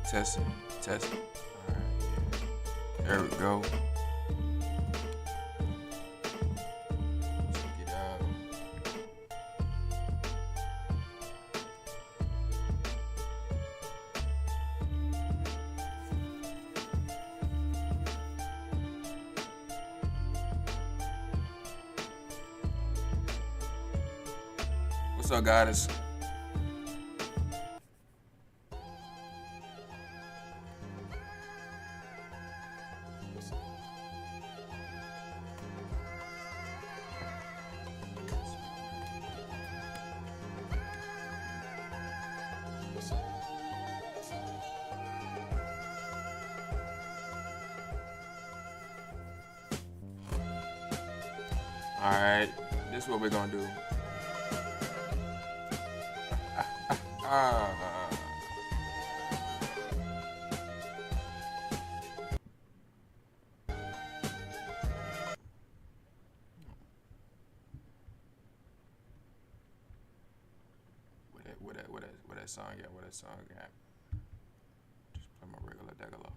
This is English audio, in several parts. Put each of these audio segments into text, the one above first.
Testing, testing. All right, yeah. There we go. Check it out. What's up, guys? All right, this is what we're gonna do. Ah, where that song at? Where that song at? Just play my regular degular.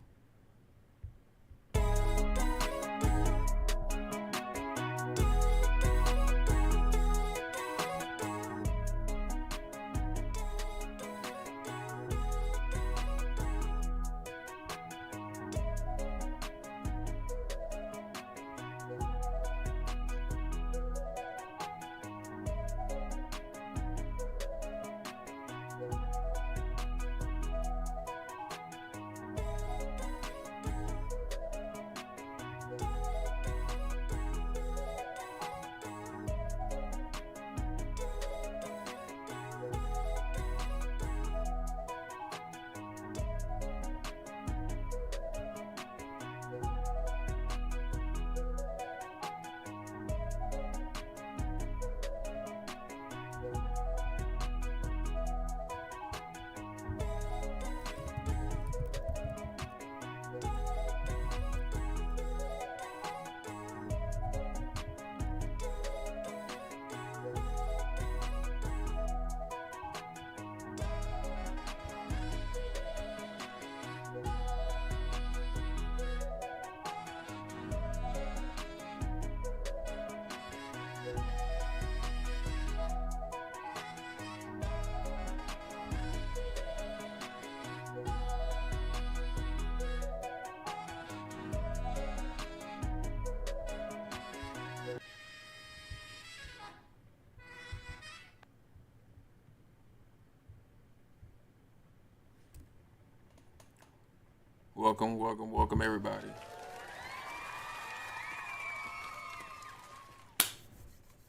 Welcome, welcome, welcome, everybody.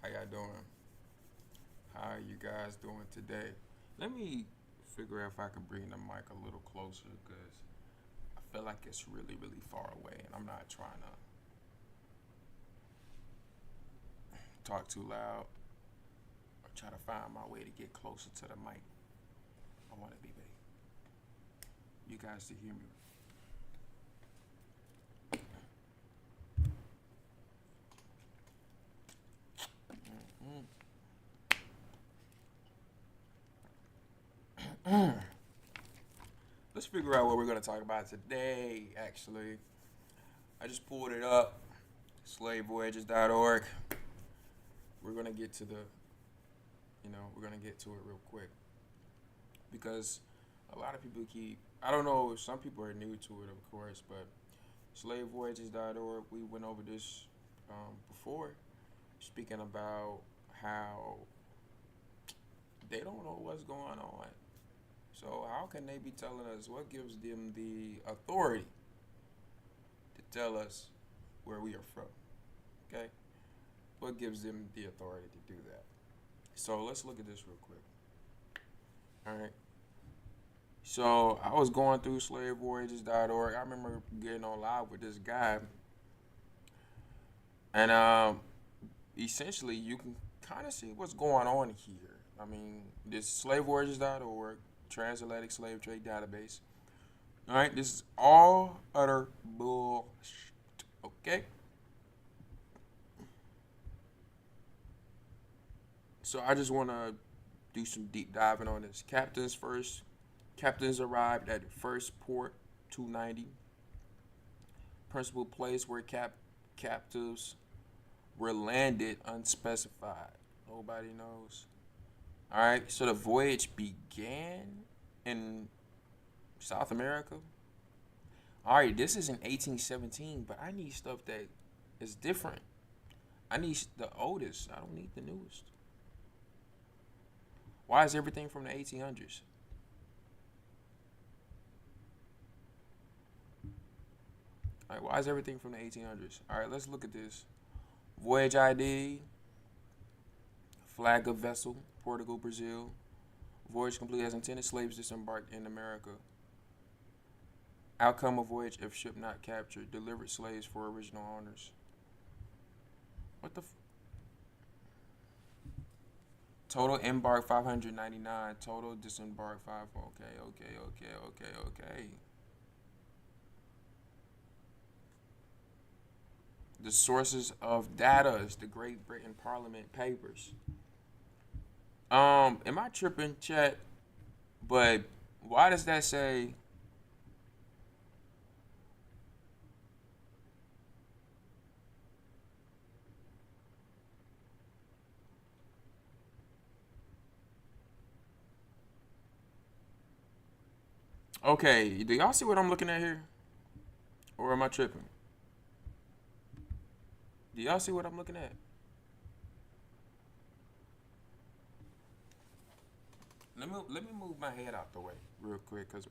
How y'all doing? How are you guys doing today? Let me figure out if I can bring the mic a little closer because I feel like it's really, really far away, and I'm not trying to talk too loud or try to find my way to get closer to the mic. I want to be able you guys to hear me. Let's figure out what we're going to talk about today, actually. I just pulled it up, slavevoyages.org. We're going to get to we're going to get to it real quick. Because a lot of people I don't know, some people are new to it, of course, but slavevoyages.org, we went over this before, speaking about how they don't know what's going on. So how can they be telling us? What gives them the authority to tell us where we are from? Okay? What gives them the authority to do that? So let's look at this real quick. All right. So I was going through slavevoyages.org. I remember getting on live with this guy. And essentially you can kind of see what's going on here. I mean, this slavevoyages.org, transatlantic slave trade database. All right, this is all utter bullshit. Okay. So I just want to do some deep diving on this. Captains first Captains arrived at first port 290. Principal place where captives were landed unspecified. Nobody knows. All right, so the voyage began in South America. All right, this is in 1817, but I need stuff that is different. I need the oldest. I don't need the newest. Why is everything from the 1800s? All right, why is everything from the 1800s? All right, let's look at this. Voyage ID, flag of vessel, Portugal, Brazil. Voyage complete as intended. Slaves disembarked in America. Outcome of voyage if ship not captured. Delivered slaves for original owners. What the? Total embark 599. Total disembark 5. Okay. The sources of data is the Great Britain Parliament papers. Am I tripping, chat? But why does that say? Okay, do y'all see what I'm looking at here? Or am I tripping? Do y'all see what I'm looking at? Let me move my head out the way real quick, cause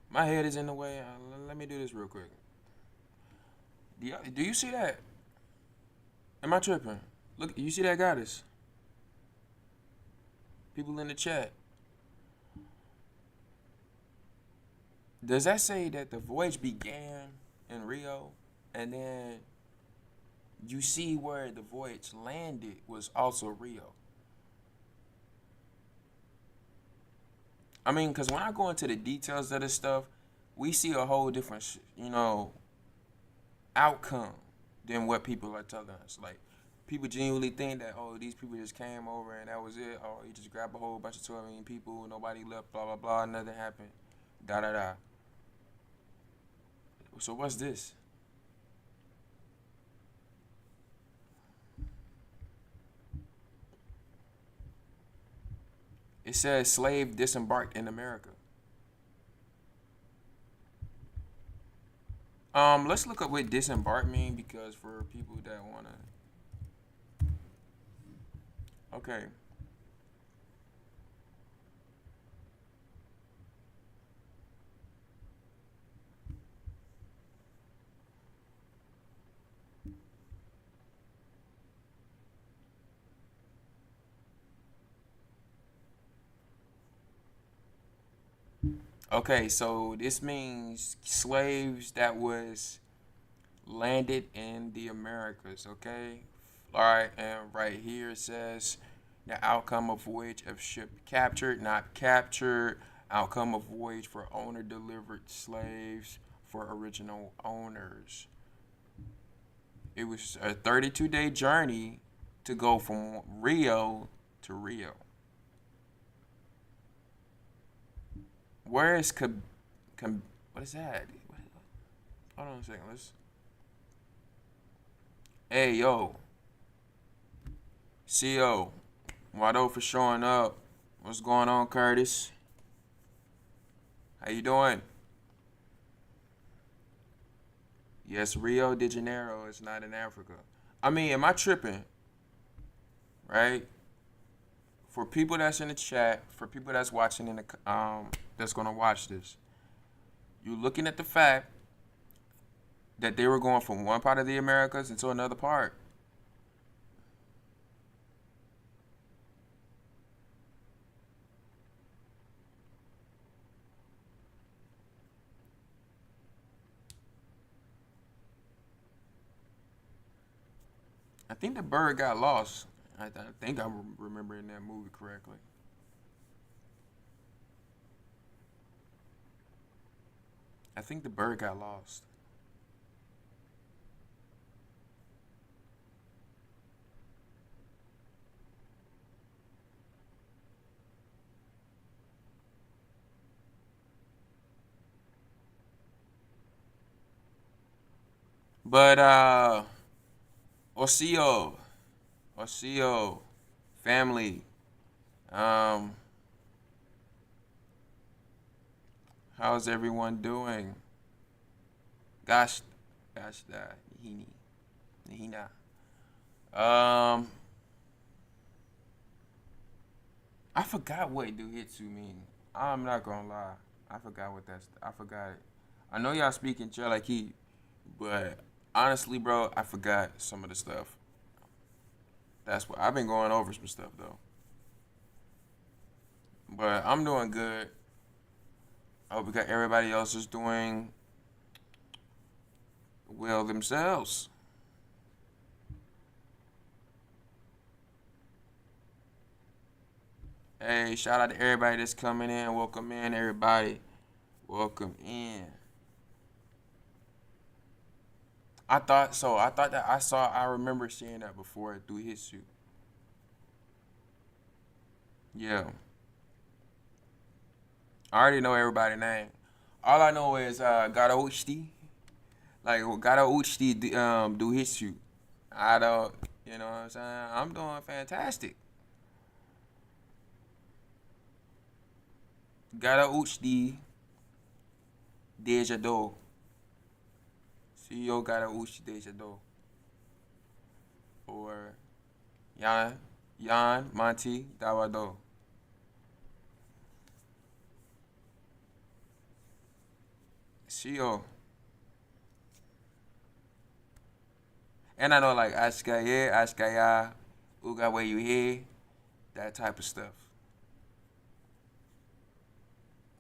my head is in the way. Let me do this real quick. Do you see that? Am I tripping? Look, you see that goddess? People in the chat. Does that say that the voyage began in Rio, and then you see where the voyage landed was also Rio? I mean, because when I go into the details of this stuff, we see a whole different, outcome than what people are telling us. Like, people genuinely think that, oh, these people just came over and that was it. Oh, you just grabbed a whole bunch of 12 million people, nobody left, blah, blah, blah, nothing happened, da, da, da. So what's this? It says slave disembarked in America. Let's look up what disembark mean, because for people that wanna. Okay. Okay, so this means slaves that was landed in the Americas, okay? All right, and right here it says the outcome of voyage of ship captured, not captured. Outcome of voyage for owner delivered slaves for original owners. It was a 32-day journey to go from Rio to Rio. Where is what is that? Hold on a second. Let's. Hey yo, CO, Wado for showing up. What's going on, Curtis? How you doing? Yes, Rio de Janeiro is not in Africa. I mean, am I tripping? Right? For people that's in the chat, for people that's watching in the that's gonna watch this, you're looking at the fact that they were going from one part of the Americas into another part. I think the bird got lost. I think I'm remembering that movie correctly. I think the bird got lost. But Osio, Osio, family. Um, how's everyone doing? Gosh, gosh, Nihini, Nihina. Um, I forgot what do hitsu mean. I'm not gonna lie. I forgot what that's. I forgot it. I know y'all speaking Cherokee, but honestly, bro, I forgot some of the stuff. That's what I've been going over some stuff though. But I'm doing good. I hope we got everybody else is doing well themselves. Hey, shout out to everybody that's coming in. Welcome in, everybody. Welcome in. I thought so. I thought that I saw. I remember seeing that before through Hitsu. Yeah, I already know everybody's name. All I know is Garauchi. Like Garauchi do Hitsu. I don't. You know what I'm saying? I'm doing fantastic. Garauchi Deja Do. CEO Garauchi Deja Do. Or Yan Monty Dawado. CEO. And I know like Ashkaya, Ashkaya, Uga where you here, that type of stuff.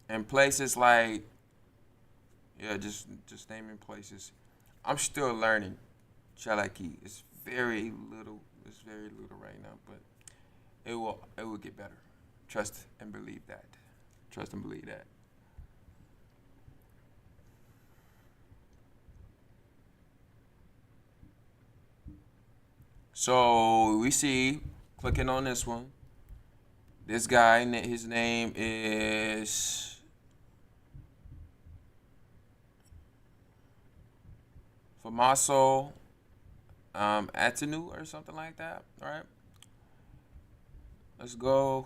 And places like yeah, just naming places. I'm still learning Chalaki. It's very little. It's very little right now, but it will get better. Trust and believe that. Trust and believe that. So we see clicking on this one. This guy, his name is Famaso Atanu or something like that. All right, let's go.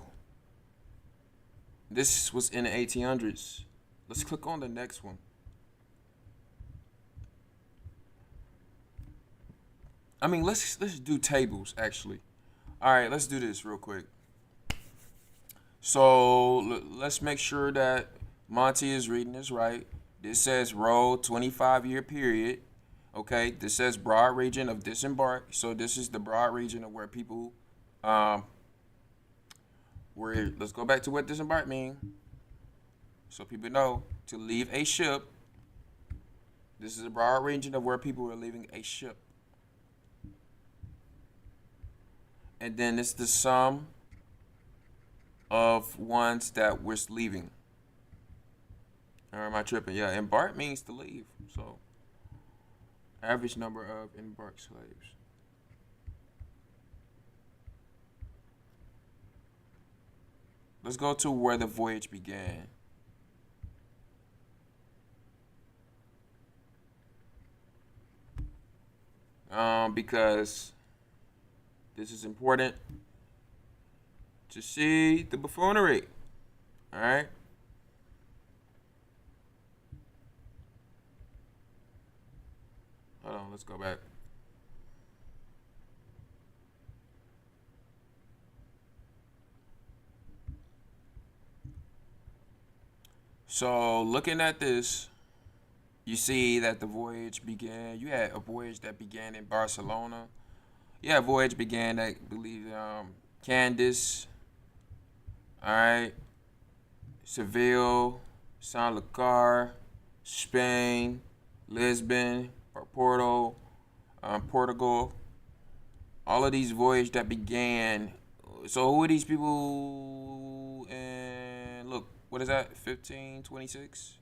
This was in the 1800s. Let's click on the next one. I mean, let's do tables actually. All right, let's do this real quick. So let's make sure that Monty is reading this right. This says row 25-year period. Okay, this says broad region of disembark. So this is the broad region of where people, um, where let's go back to what disembark mean. So people know to leave a ship. This is a broad region of where people were leaving a ship. And then it's the sum of ones that we're leaving. Or am I tripping? Yeah, embark means to leave. So average number of embarked slaves. Let's go to where the voyage began. Because this is important to see the buffoonery. All right. Hold on. Let's go back. So looking at this, you see that the voyage began. You had a voyage that began in Barcelona. Yeah, voyage began at I believe Candice. All right, Seville, San Lucar, Spain, Lisbon, or Porto, Portugal. All of these voyages that began. So who are these people? And look, what is that? 1526.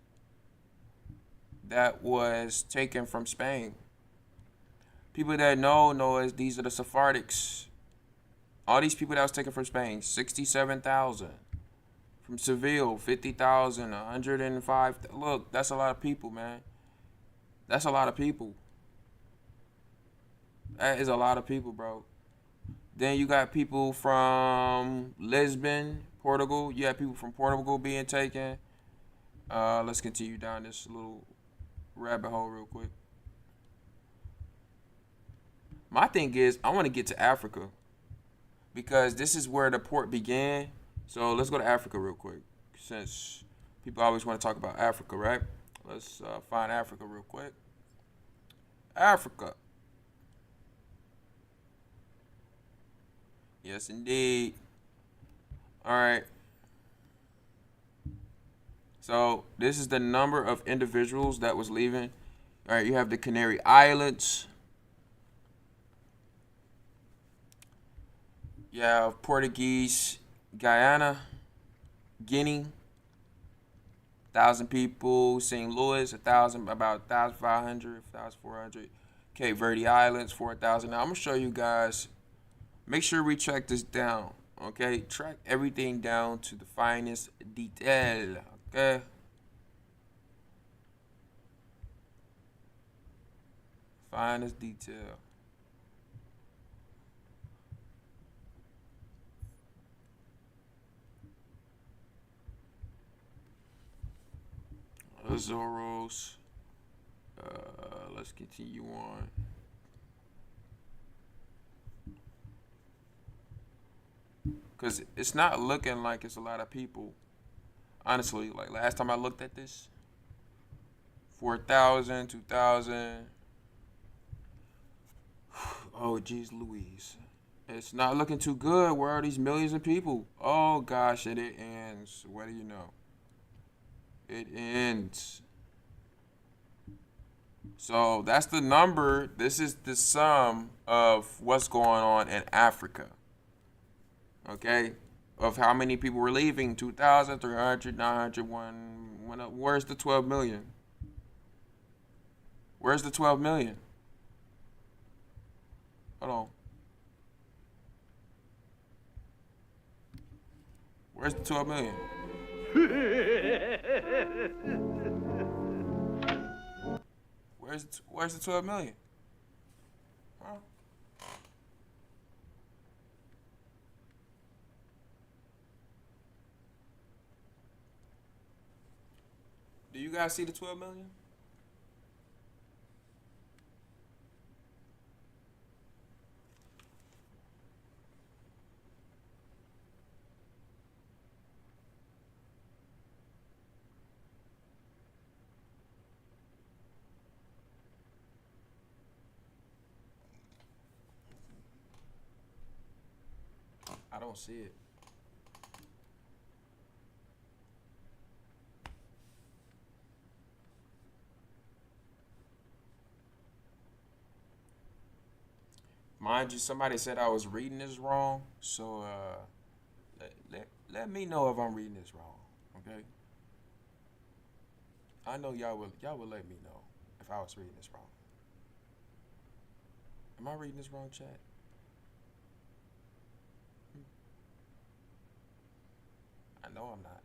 That was taken from Spain. People that know as these are the Sephardics. All these people that was taken from Spain, 67,000. From Seville, 50,000, 105. Look, that's a lot of people, man. That's a lot of people. That is a lot of people, bro. Then you got people from Lisbon, Portugal. You have people from Portugal being taken. Let's continue down this little rabbit hole real quick. My thing is, I want to get to Africa because this is where the port began. So let's go to Africa real quick, since people always want to talk about Africa, right? Let's find Africa real quick. Africa. Yes, indeed. All right. So this is the number of individuals that was leaving. All right, you have the Canary Islands. You have Portuguese Guyana, Guinea, 1,000 people. St. Louis, 1,000, about 1,500, 1,400. Cape Verde Islands, 4,000. Now I'm gonna show you guys. Make sure we track this down. Okay, track everything down to the finest detail. Okay. Finest detail. Azoros. Let's continue on. Because it's not looking like it's a lot of people. Honestly, like last time I looked at this, 4,000, 2,000. Oh, geez, Louise. It's not looking too good. Where are these millions of people? Oh, gosh, and it ends. What do you know? It ends. So that's the number. This is the sum of what's going on in Africa. Okay? Of how many people were leaving 2,000, 300, 900, 1. Where's the 12 million? Where's the 12 million? Hold on. Where's the 12 million? Where's the 12 million? Huh? Do you guys see the 12 million? I don't see it. Mind you, somebody said I was reading this wrong, so let me know if I'm reading this wrong. Okay? I know y'all will let me know if I was reading this wrong. Am I reading this wrong, chat? I know I'm not.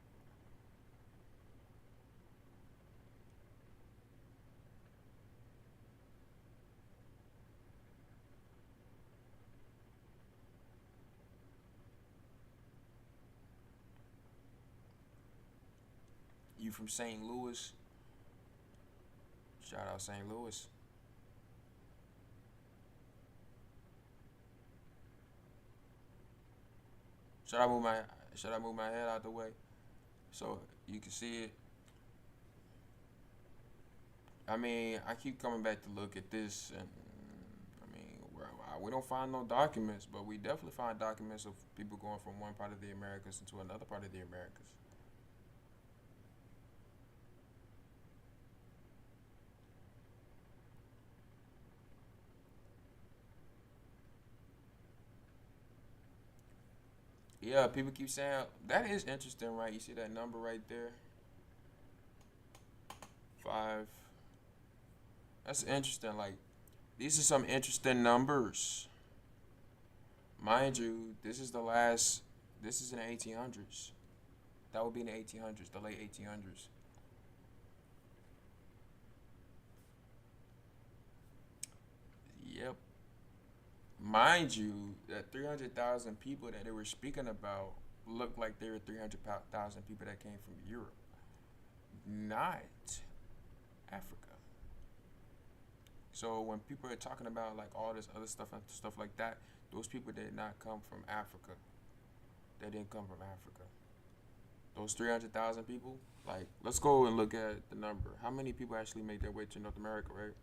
You from St. Louis? Shout out St. Louis. Should I move my should I move my head out the way so you can see it? I mean, I keep coming back to look at this, and I mean, we don't find no documents, but we definitely find documents of people going from one part of the Americas into another part of the Americas. Yeah, people keep saying that is interesting, right? You see that number right there, 5. That's interesting. Like, these are some interesting numbers, mind you. This is the last. This is in the 1800s. That would be in the 1800s, the late 1800s. Yep. Mind you, that 300,000 people that they were speaking about looked like they were 300,000 people that came from Europe, not Africa. So when people are talking about like all this other stuff and stuff like that, those people did not come from Africa. They didn't come from Africa. Those 300,000 people, like, let's go and look at the number. How many people actually made their way to North America, right?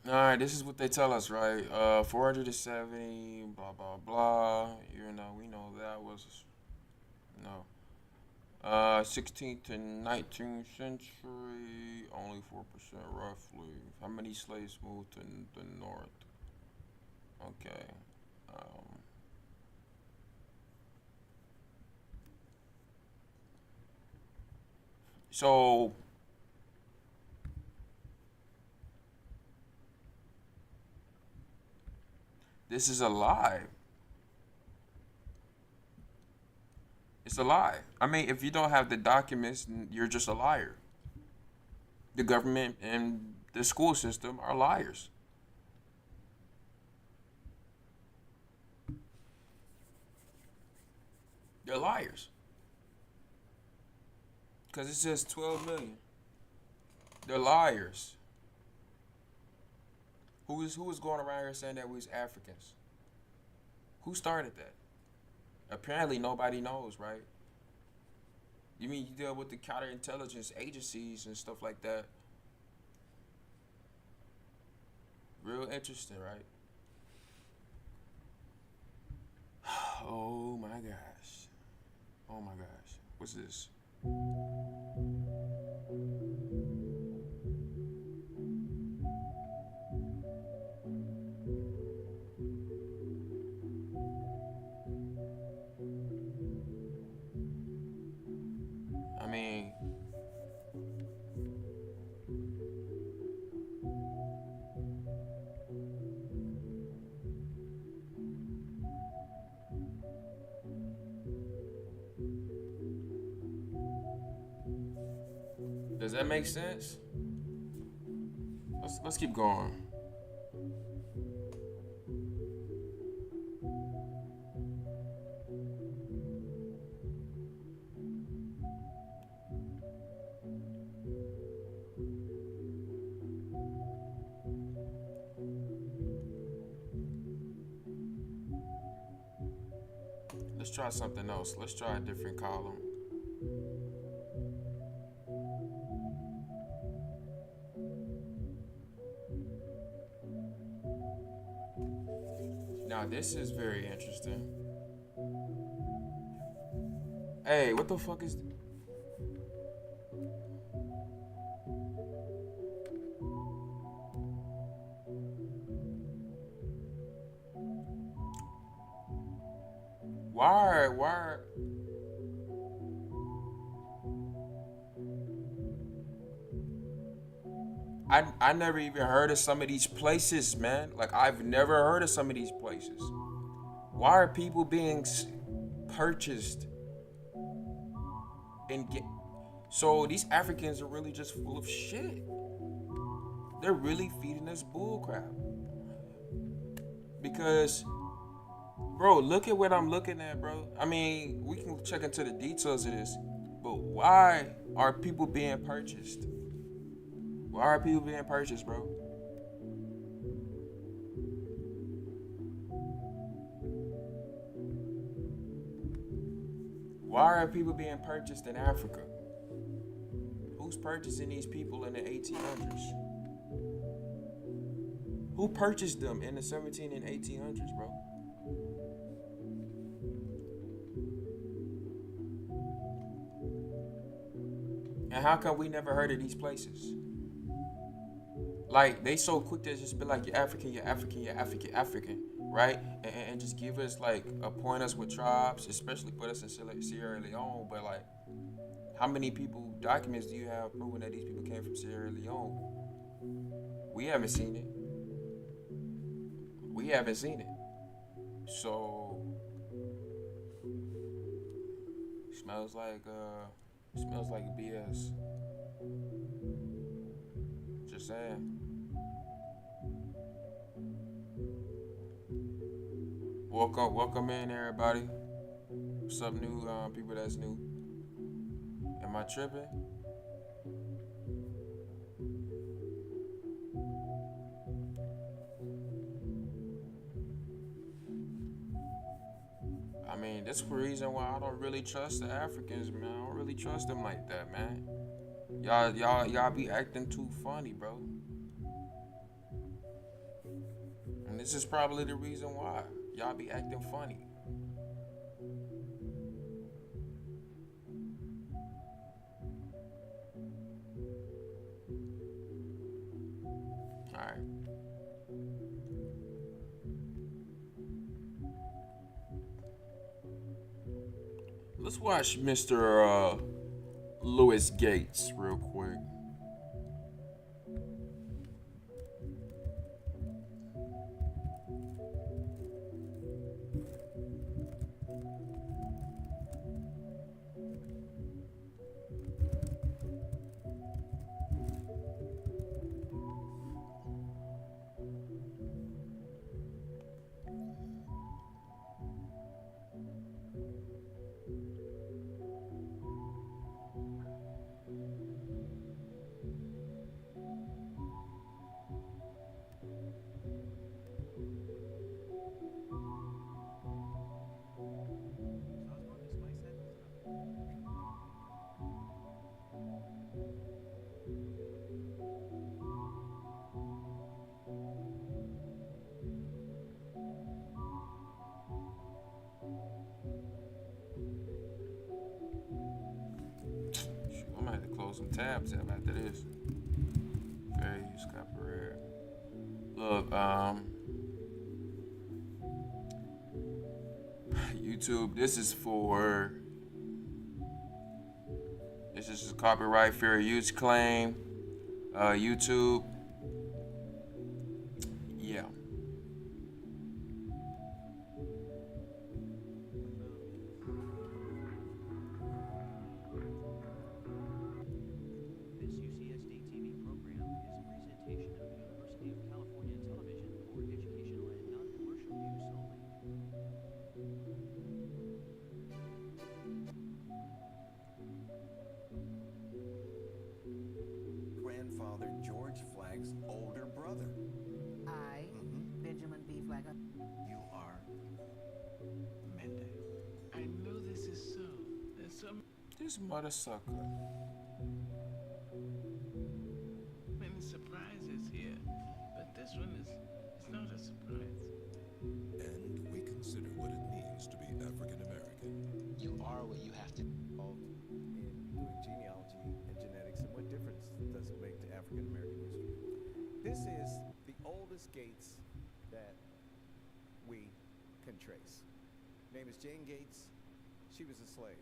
All right, this is what they tell us, right? 470, blah blah blah. You know, we know that was no. 16th to 19th century, only 4% roughly. How many slaves moved to the north? Okay. Um, so this is a lie. It's a lie. I mean, if you don't have the documents, you're just a liar. The government and the school system are liars. They're liars. Because it says 12 million. They're liars. Who is going around here saying that we was Africans? Who started that? Apparently nobody knows, right? You mean you deal with the counterintelligence agencies and stuff like that? Real interesting, right? Oh my gosh. Oh my gosh. What's this? I mean, does that make sense? Let's keep going. Let's try something else. Let's try a different column. Now this is very interesting. Hey, what the fuck is? Why? I never even heard of some of these places, man. Like I've never heard of some of these places. Why are people being purchased and get? So these Africans are really just full of shit. They're really feeding us bullcrap. Because, bro, look at what I'm looking at, bro. I mean, we can check into the details of this, but why are people being purchased? Why are people being purchased, bro? Why are people being purchased in Africa? Who's purchasing these people in the 1800s? Who purchased them in the 17 and 1800s, bro? And how come we never heard of these places? Like they so quick to just be like, you're African, you're African, you're African, African, right? And just give us like appoint us with tribes, especially put us in Sierra Leone. But like, how many people documents do you have proving that these people came from Sierra Leone? We haven't seen it. we haven't seen it. So smells like BS. Just saying. Welcome in everybody. What's up, new people that's new? Am I tripping? I mean, that's the reason why I don't really trust the Africans, man. I don't really trust them like that, man. Y'all be acting too funny, bro. And this is probably the reason why y'all be acting funny. All right, let's watch Mr. Louis Gates real quick. Shoot, I might have to close some tabs up after this. Fair use copyright. Look, YouTube. This is a copyright fair use claim. YouTube. Yeah. This UCSD TV program is a presentation of University of California Television for educational and non-commercial use only. Grandfather George Flagg's older brother. I, Benjamin B. Flagger. You are Mendez. I know this is so. There's so This mother sucker. many surprises here, but this one is not a surprise. And we consider what it means to be African American. You are what you have to. Involved in doing genealogy and genetics, and what difference does it make to African American history? This is the oldest Gates that we can trace. Her name is Jane Gates. She was a slave.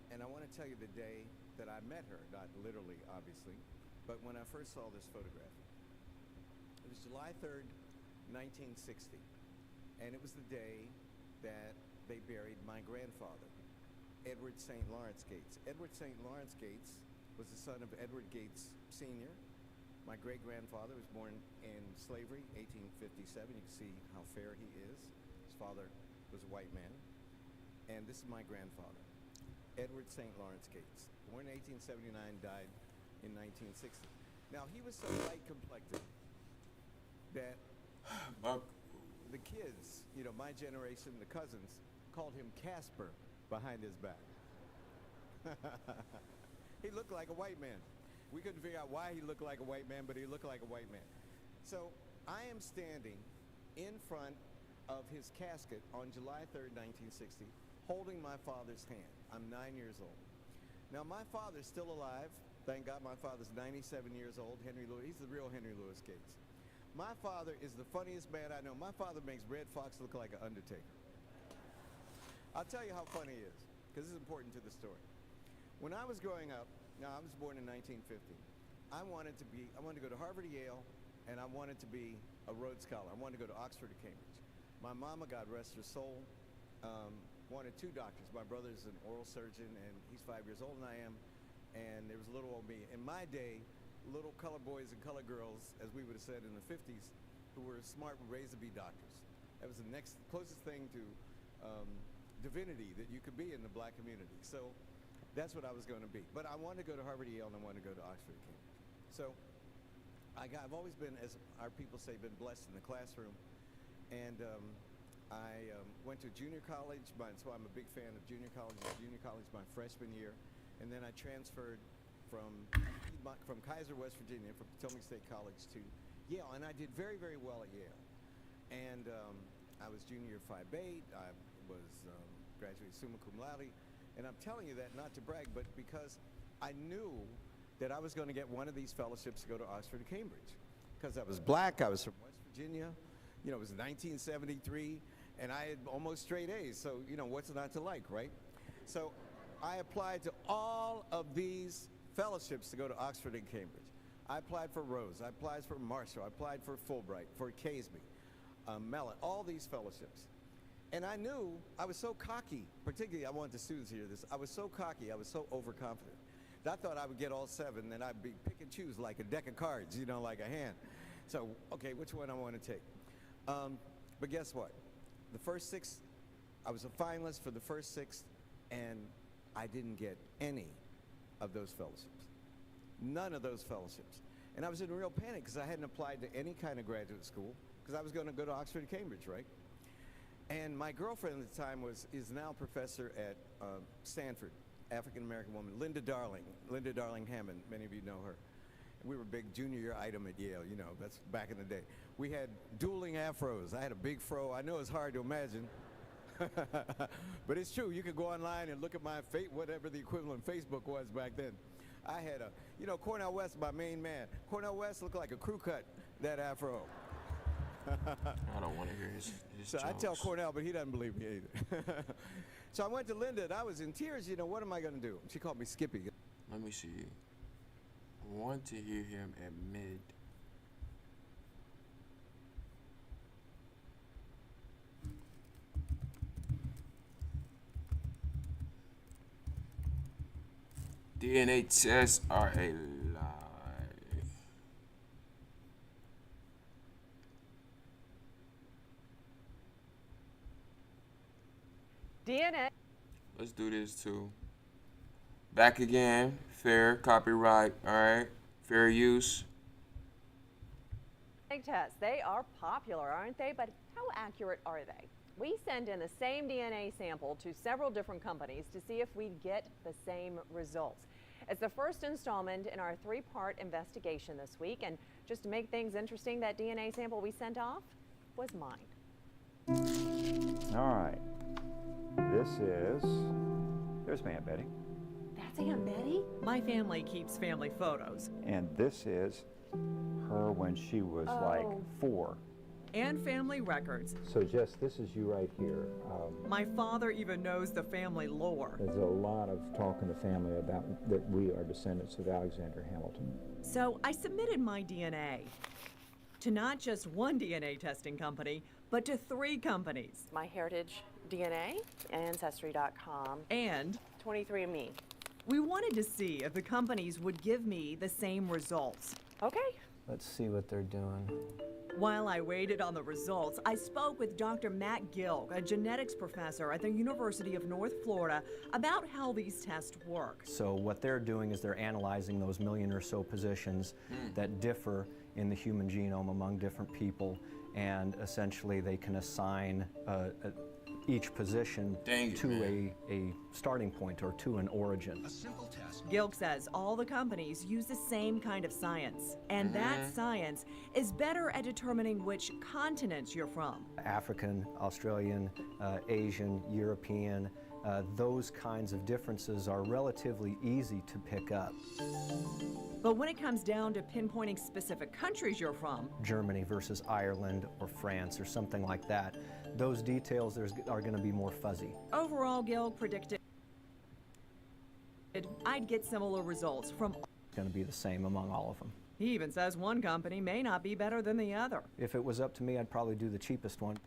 And I want to tell you the day that I met her, not literally, obviously, but when I first saw this photograph. It was July 3rd, 1960. And it was the day that they buried my grandfather, Edward St. Lawrence Gates. Edward St. Lawrence Gates was the son of Edward Gates Sr. My great-grandfather was born in slavery, 1857. You can see how fair he is. His father was a white man. And this is my grandfather, Edward St. Lawrence Gates. Born in 1879, died in 1960. Now, he was so light-complected that Buck. the kids, my generation, the cousins, called him Casper behind his back. He looked like a white man. We couldn't figure out why he looked like a white man, but he looked like a white man. So I am standing in front of his casket on July 3rd, 1960, holding my father's hand. I'm 9 years old. Now, my father's still alive. Thank God my father's 97 years old, Henry Louis. He's the real Henry Louis Gates. My father is the funniest man I know. My father makes Red Fox look like an undertaker. I'll tell you how funny he is, because this is important to the story. When I was growing up, now I was born in 1950. I wanted to go to Harvard or Yale, and I wanted to be a Rhodes Scholar. I wanted to go to Oxford or Cambridge. My mama, God rest her soul, wanted 2 doctors. My brother's an oral surgeon, and he's 5 years older than I am, and there was little old me. In my day, little color boys and color girls, as we would have said in the 50s, who were smart were raised to be doctors. That was the next closest thing to divinity that you could be in the black community. So that's what I was going to be. But I wanted to go to Harvard, Yale, and I wanted to go to Oxford, Cambridge. So I've always been, as our people say, been blessed in the classroom. And I went to junior college, so I'm a big fan of junior college. Junior college my freshman year. And then I transferred from Kaiser, West Virginia, from Potomac State College to Yale. And I did very, very well at Yale. And I was junior 5'8". I was graduated summa cum laude. And I'm telling you that not to brag, but because I knew that I was going to get one of these fellowships to go to Oxford or Cambridge. Because I was black, I was from West Virginia. You know, it was 1973, and I had almost straight A's, so, you know, what's not to like, right? So I applied to all of these fellowships to go to Oxford and Cambridge. I applied for Rhodes, I applied for Marshall, I applied for Fulbright, for Caseby, Mellon, all these fellowships. And I knew, I was so cocky, particularly I want the students to hear this, I was so cocky, I was so overconfident. I thought I would get all 7, and I'd be pick and choose like a deck of cards, you know, like a hand. So, okay, which one I want to take? But guess what? The first 6, I was a finalist for the first 6, and I didn't get any of those fellowships. None of those fellowships. And I was in real panic because I hadn't applied to any kind of graduate school because I was going to go to Oxford and Cambridge, right? And my girlfriend at the time is now a professor at Stanford, African-American woman, Linda Darling Hammond. Many of you know her. We were a big junior year item at Yale, you know, that's back in the day. We had dueling afros. I had a big fro. I know it's hard to imagine, but it's true. You could go online and look at my whatever the equivalent Facebook was back then. I had Cornel West, my main man. Cornel West looked like a crew cut, that afro. I don't want to hear his So jokes. I tell Cornel, but he doesn't believe me either. So I went to Linda, and I was in tears. You know, what am I going to do? She called me Skippy. Let me see. I want to hear him admit. DNA tests are a lie. DNA. Let's do this too. Back again. Fair copyright. All right. Fair use. Tests, they are popular, aren't they? But how accurate are they? We send in the same DNA sample to several different companies to see if we get the same results. It's the first installment in our 3-part investigation this week, and just to make things interesting, that DNA sample we sent off was mine. All right. There's my Aunt Betty. That's Aunt Betty? My family keeps family photos. And this is her when she was like 4. And family records. So Jess, this is you right here. My father even knows the family lore. There's a lot of talk in the family about that we are descendants of Alexander Hamilton. So I submitted my DNA to not just one DNA testing company, but to 3 companies. MyHeritage DNA, Ancestry.com, And 23andMe. we wanted to see if the companies would give me the same results. Okay. Let's see what they're doing. While I waited on the results, I spoke with Dr. Matt Gilk, a genetics professor at the University of North Florida, about how these tests work. So what they're doing is they're analyzing those 1 million or so positions that differ in the human genome among different people, and essentially they can assign each position to a starting point or to an origin. A simple test. Gilk says all the companies use the same kind of science, and that science is better at determining which continents you're from. African, Australian, Asian, European, those kinds of differences are relatively easy to pick up. But when it comes down to pinpointing specific countries you're from, Germany versus Ireland or France or something like that, those details are going to be more fuzzy. overall Gilk predicted I'd get similar results from It's going to be the same among all of them. He even says one company may not be better than the other. If it was up to me, I'd probably do the cheapest one.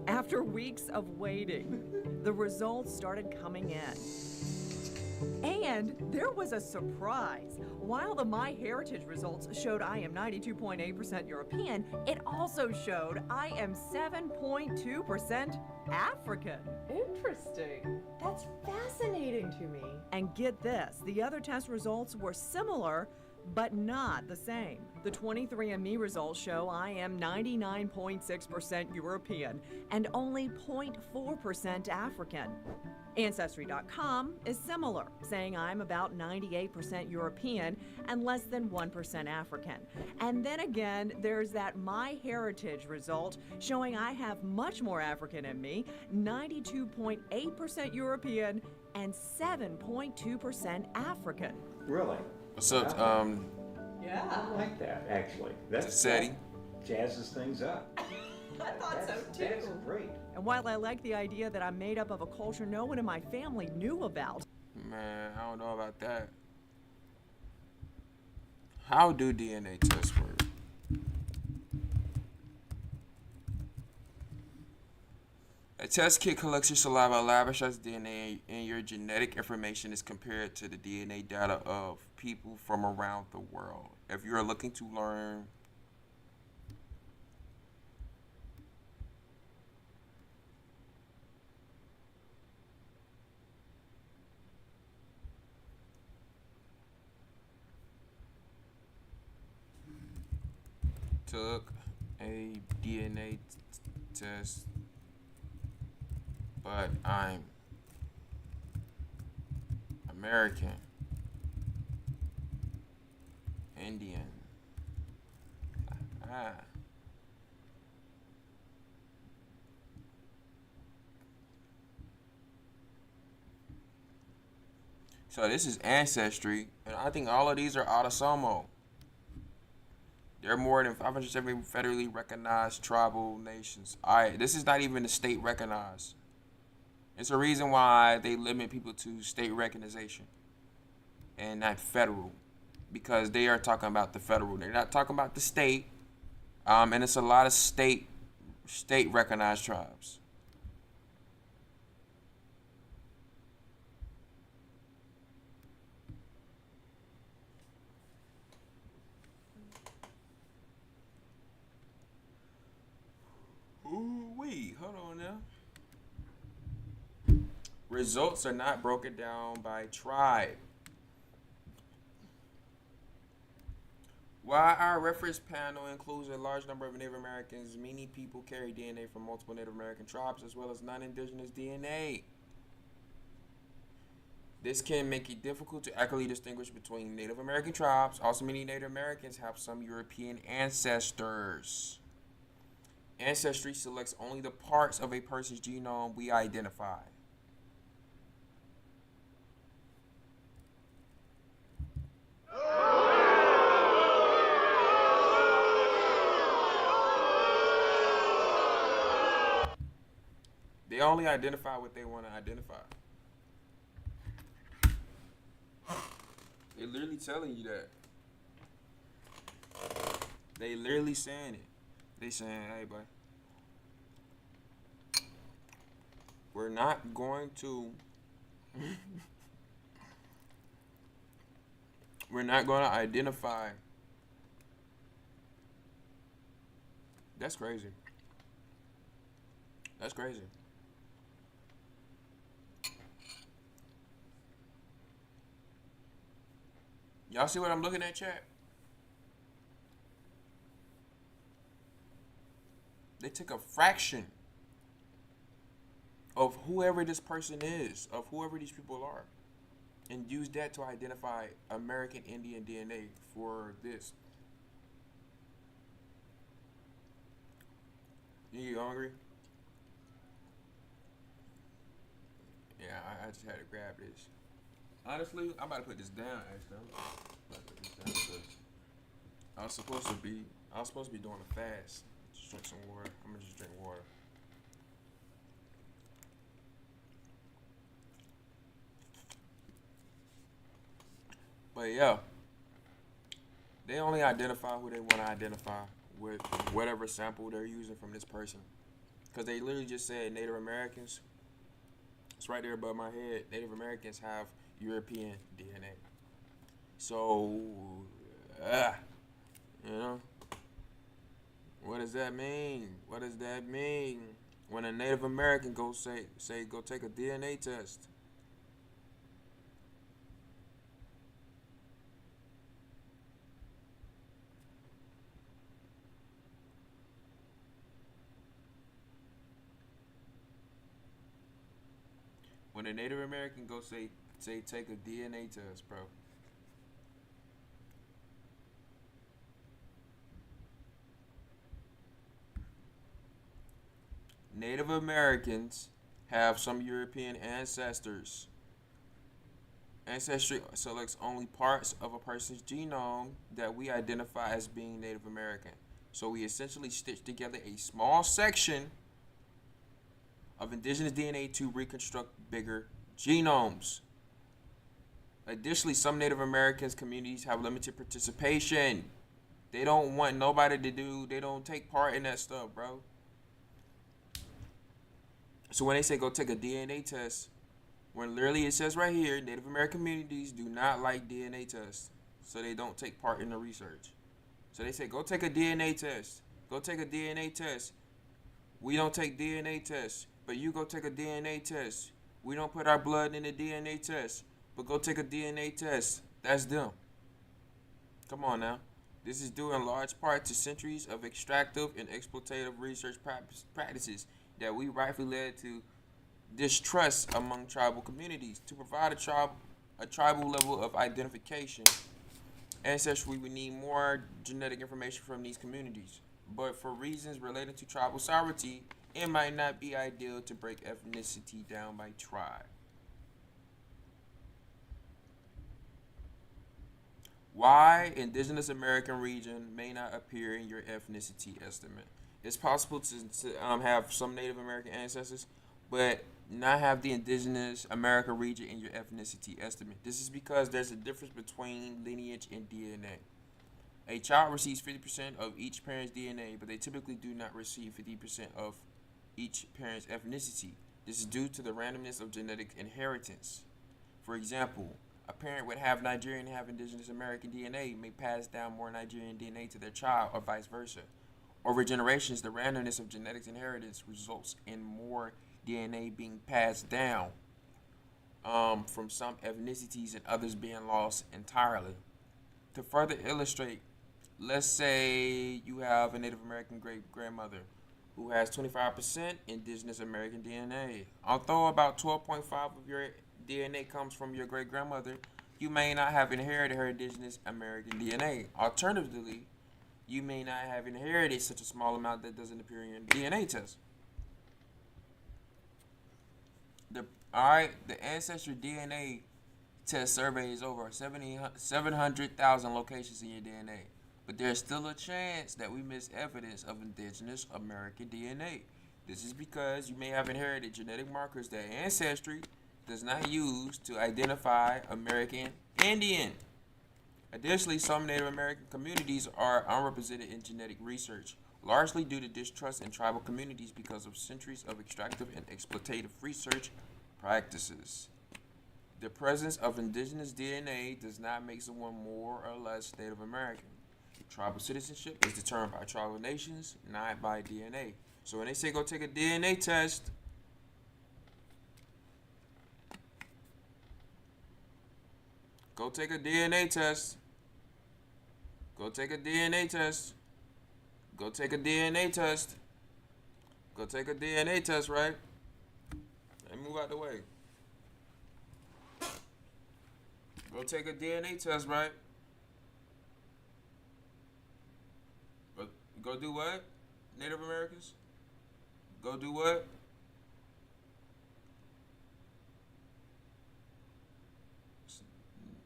After weeks of waiting, the results started coming in. And there was a surprise. While the MyHeritage results showed I am 92.8% European, it also showed I am 7.2% African. Interesting. That's fascinating to me. And get this, the other test results were similar, but not the same. The 23andMe results show I am 99.6% European and only 0.4% African. Ancestry.com is similar, saying I'm about 98% European and less than 1% African. And then again, there's that MyHeritage result showing I have much more African in me, 92.8% European and 7.2% African. Really? What's up? Yeah. I like that, actually. That's setting. Jazzes things up. I thought so too. That's great. And while I like the idea that I'm made up of a culture no one in my family knew about, Man, I don't know about that. How do DNA tests work? A test kit collects your saliva, lab extracts DNA, and your genetic information is compared to the DNA data of people from around the world. If you are looking to learn took a DNA test, but I'm American, Indian. So this is Ancestry, and I think all of these are autosomal. There are more than 570 federally recognized tribal nations. This is not even the state recognized. It's a reason why they limit people to state recognition and not federal, because they are talking about the federal. They're not talking about the state, and it's a lot of state recognized tribes. Ooh, wait, hold on now. Results are not broken down by tribe. While our reference panel includes a large number of Native Americans, many people carry DNA from multiple Native American tribes as well as non-indigenous DNA. This can make it difficult to accurately distinguish between Native American tribes. Also, many Native Americans have some European ancestors. Ancestry selects only the parts of a person's genome we identify. They only identify what they want to identify. They're literally telling you that. They literally saying it. They saying, hey, boy, we're not going to identify. That's crazy. That's crazy. Y'all see what I'm looking at, chat? They took a fraction of whoever this person is, of whoever these people are, and used that to identify American Indian DNA for this. You hungry? Yeah, I just had to grab this. Honestly, I'm about to put this down. Actually, I'm about to put this down because I was supposed to be doing a fast. Just drink some water. I'm gonna just drink water. But yeah, They only identify who they want to identify with whatever sample they're using from this person. Because they literally just said Native Americans. It's right there above my head. Native Americans have European DNA. So, you know, what does that mean? What does that mean? When a Native American goes say go take a DNA test. When a Native American goes say take a DNA test, bro. Native Americans have some European ancestors. Ancestry selects only parts of a person's genome that we identify as being Native American. So we essentially stitch together a small section of indigenous DNA to reconstruct bigger genomes. Additionally, some Native Americans communities have limited participation. They don't want nobody they don't take part in that stuff, bro. So when they say go take a DNA test, when literally it says right here, Native American communities do not like DNA tests. So they don't take part in the research. So they say go take a DNA test. Go take a DNA test. We don't take DNA tests, but you go take a DNA test. We don't put our blood in the DNA test, but go take a DNA test. That's them. Come on now. This is due in large part to centuries of extractive and exploitative research practices that we rightfully led to distrust among tribal communities. To provide a tribal level of identification, ancestry, we need more genetic information from these communities. But for reasons related to tribal sovereignty, it might not be ideal to break ethnicity down by tribe. Why indigenous American region may not appear in your ethnicity estimate. It's possible to have some Native American ancestors, but not have the indigenous America region in your ethnicity estimate. This is because there's a difference between lineage and DNA. A child receives 50% of each parent's DNA, but they typically do not receive 50% of each parent's ethnicity. This is due to the randomness of genetic inheritance. For example, a parent would have Nigerian and have indigenous American DNA may pass down more Nigerian DNA to their child or vice versa. Over generations, the randomness of genetics inheritance results in more DNA being passed down from some ethnicities and others being lost entirely. To further illustrate, let's say you have a Native American great-grandmother who has 25% indigenous American DNA. Although about 12.5 of your DNA comes from your great-grandmother, you may not have inherited her indigenous American DNA. Alternatively, you may not have inherited such a small amount that doesn't appear in your DNA test. The Ancestry DNA test surveys over 700,000 locations in your DNA. But there's still a chance that we miss evidence of indigenous American DNA. This is because you may have inherited genetic markers that Ancestry does not use to identify American Indian. Additionally, some Native American communities are unrepresented in genetic research, largely due to distrust in tribal communities because of centuries of extractive and exploitative research practices. The presence of indigenous DNA does not make someone more or less Native American. Tribal citizenship is determined by tribal nations, not by DNA. So when they say go take a DNA test, go take a DNA test. Go take a DNA test. Go take a DNA test. Go take a DNA test, right? Let me move out the way. Go take a DNA test, right? Go do what? Native Americans? Go do what?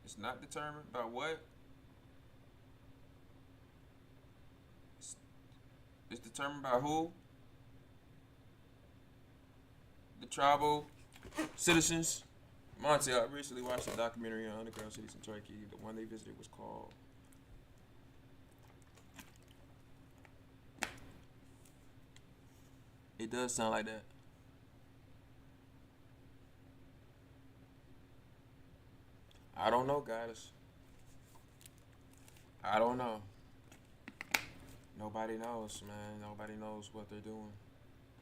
It's not determined by what? It's determined by who? The tribal citizens. Monty, I recently watched a documentary on underground cities in Turkey. The one they visited was called It does sound like that. I don't know, guys. I don't know. Nobody knows, man. Nobody knows what they're doing.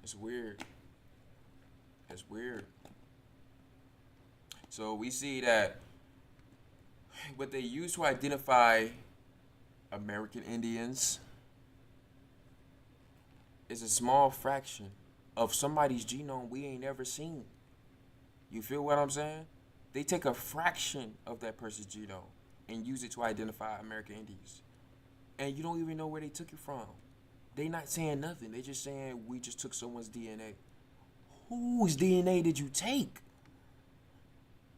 It's weird. It's weird. So we see that what they use to identify American Indians is a small fraction of somebody's genome we ain't never seen. You feel what I'm saying? They take a fraction of that person's genome and use it to identify American Indians. And you don't even know where they took it from. They not saying nothing. They just saying we just took someone's DNA. Whose DNA did you take?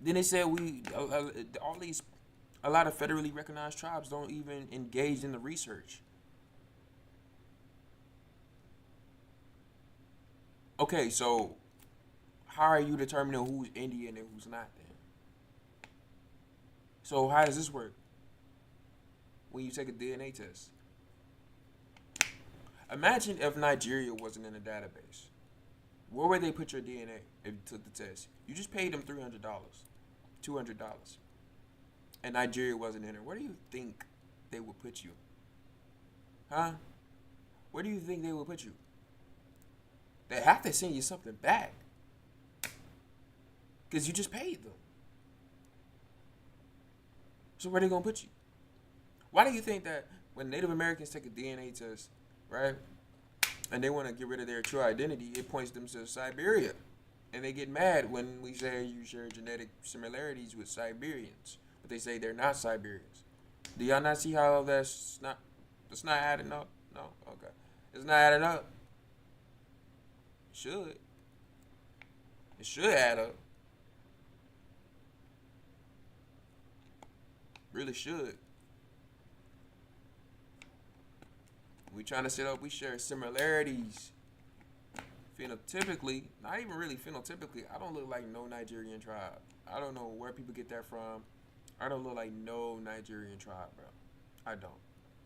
Then they said a lot of federally recognized tribes don't even engage in the research. Okay, so how are you determining who's Indian and who's not then? So how does this work? When you take a DNA test. Imagine if Nigeria wasn't in a database. Where would they put your DNA if you took the test? You just paid them $300, $200. And Nigeria wasn't in it. Where do you think they would put you? Huh? Where do you think they would put you? They have to send you something back. Because you just paid them. So where they going to put you? Why do you think that when Native Americans take a DNA test, right, and they want to get rid of their true identity, it points them to Siberia? And they get mad when we say you share genetic similarities with Siberians. But they say they're not Siberians. Do y'all not see how that's not adding up? No? Okay. It's not adding up. It should. It should add up. Really should. We trying to set up, we share similarities. Phenotypically, not even really phenotypically, I don't look like no Nigerian tribe. I don't know where people get that from. I don't look like no Nigerian tribe, bro. I don't.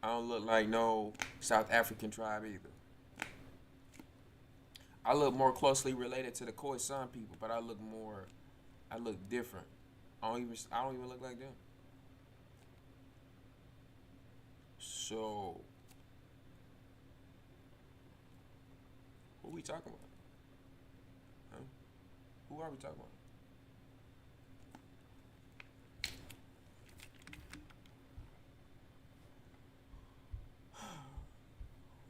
I don't look like no South African tribe either. I look more closely related to the Khoisan people, but I look different. I don't even look like them. So, who we talking about? Huh? Who are we talking about?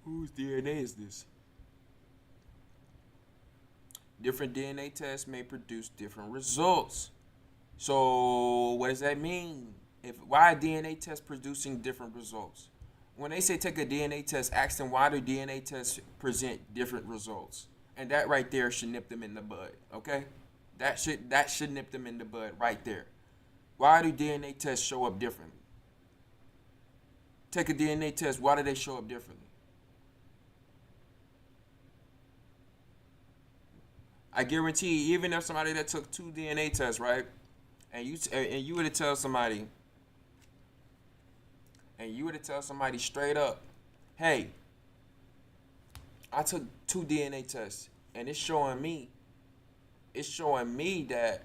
Whose DNA is this? Different DNA tests may produce different results. So what does that mean? Why are DNA tests producing different results? When they say take a DNA test, ask them why do DNA tests present different results? And that right there should nip them in the bud, okay? That should nip them in the bud right there. Why do DNA tests show up differently? Take a DNA test, why do they show up differently? I guarantee, even if somebody that took 2 DNA tests, right, and you were to tell somebody, straight up, hey, I took 2 DNA tests, and it's showing me that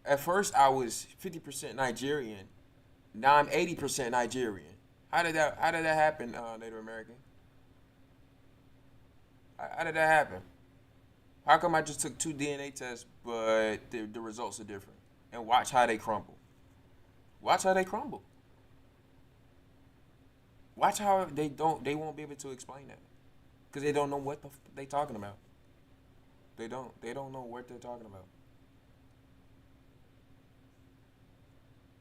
at first I was 50% Nigerian, now I'm 80% Nigerian. How did that happen, Native American? How did that happen? How come I just took 2 DNA tests, but the results are different? And watch how they crumble. Watch how they crumble. Watch how they won't be able to explain that. Because they don't know what they talking about. They don't know what they're talking about.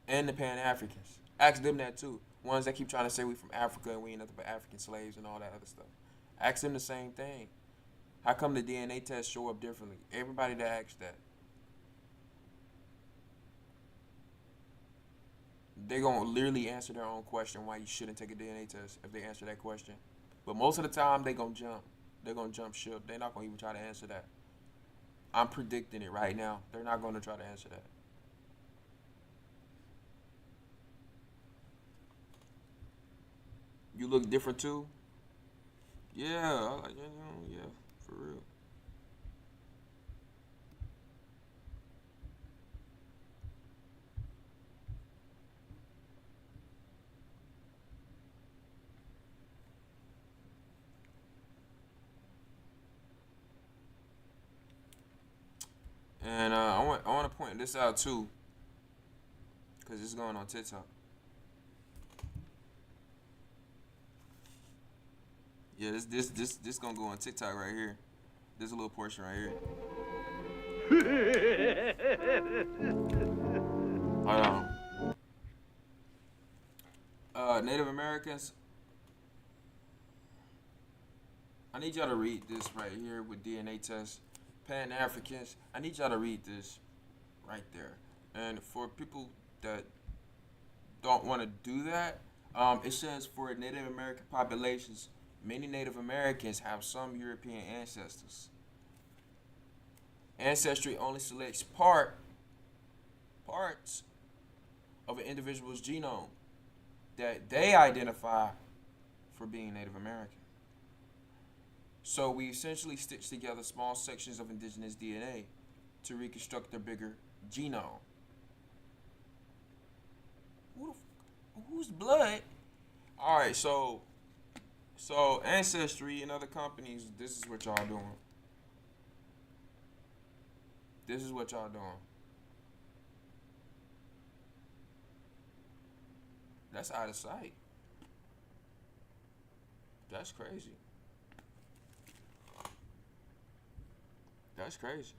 And the Pan-Africans. Ask them that too. Ones that keep trying to say we from Africa and we ain't nothing but African slaves and all that other stuff. Ask them the same thing. How come the DNA tests show up differently? Everybody that asks that. They're going to literally answer their own question why you shouldn't take a DNA test if they answer that question. But most of the time, they're going to jump. They're going to jump ship. They're not going to even try to answer that. I'm predicting it right now. They're not going to try to answer that. You look different too? Yeah, I like, you know, yeah, for real. And I want to point this out too, cause it's going on TikTok. Yeah, this gonna go on TikTok right here. There's a little portion right here. Hold on. Native Americans. I need y'all to read this right here with DNA tests. Pan Africans. I need y'all to read this right there. And for people that don't want to do that, it says for Native American populations, many Native Americans have some European ancestors. Ancestry only selects parts of an individual's genome that they identify for being Native American. So we essentially stitch together small sections of indigenous DNA to reconstruct their bigger genome. Whose blood? All right, so Ancestry and other companies, this is what y'all doing. This is what y'all doing. That's out of sight. That's crazy. That's crazy.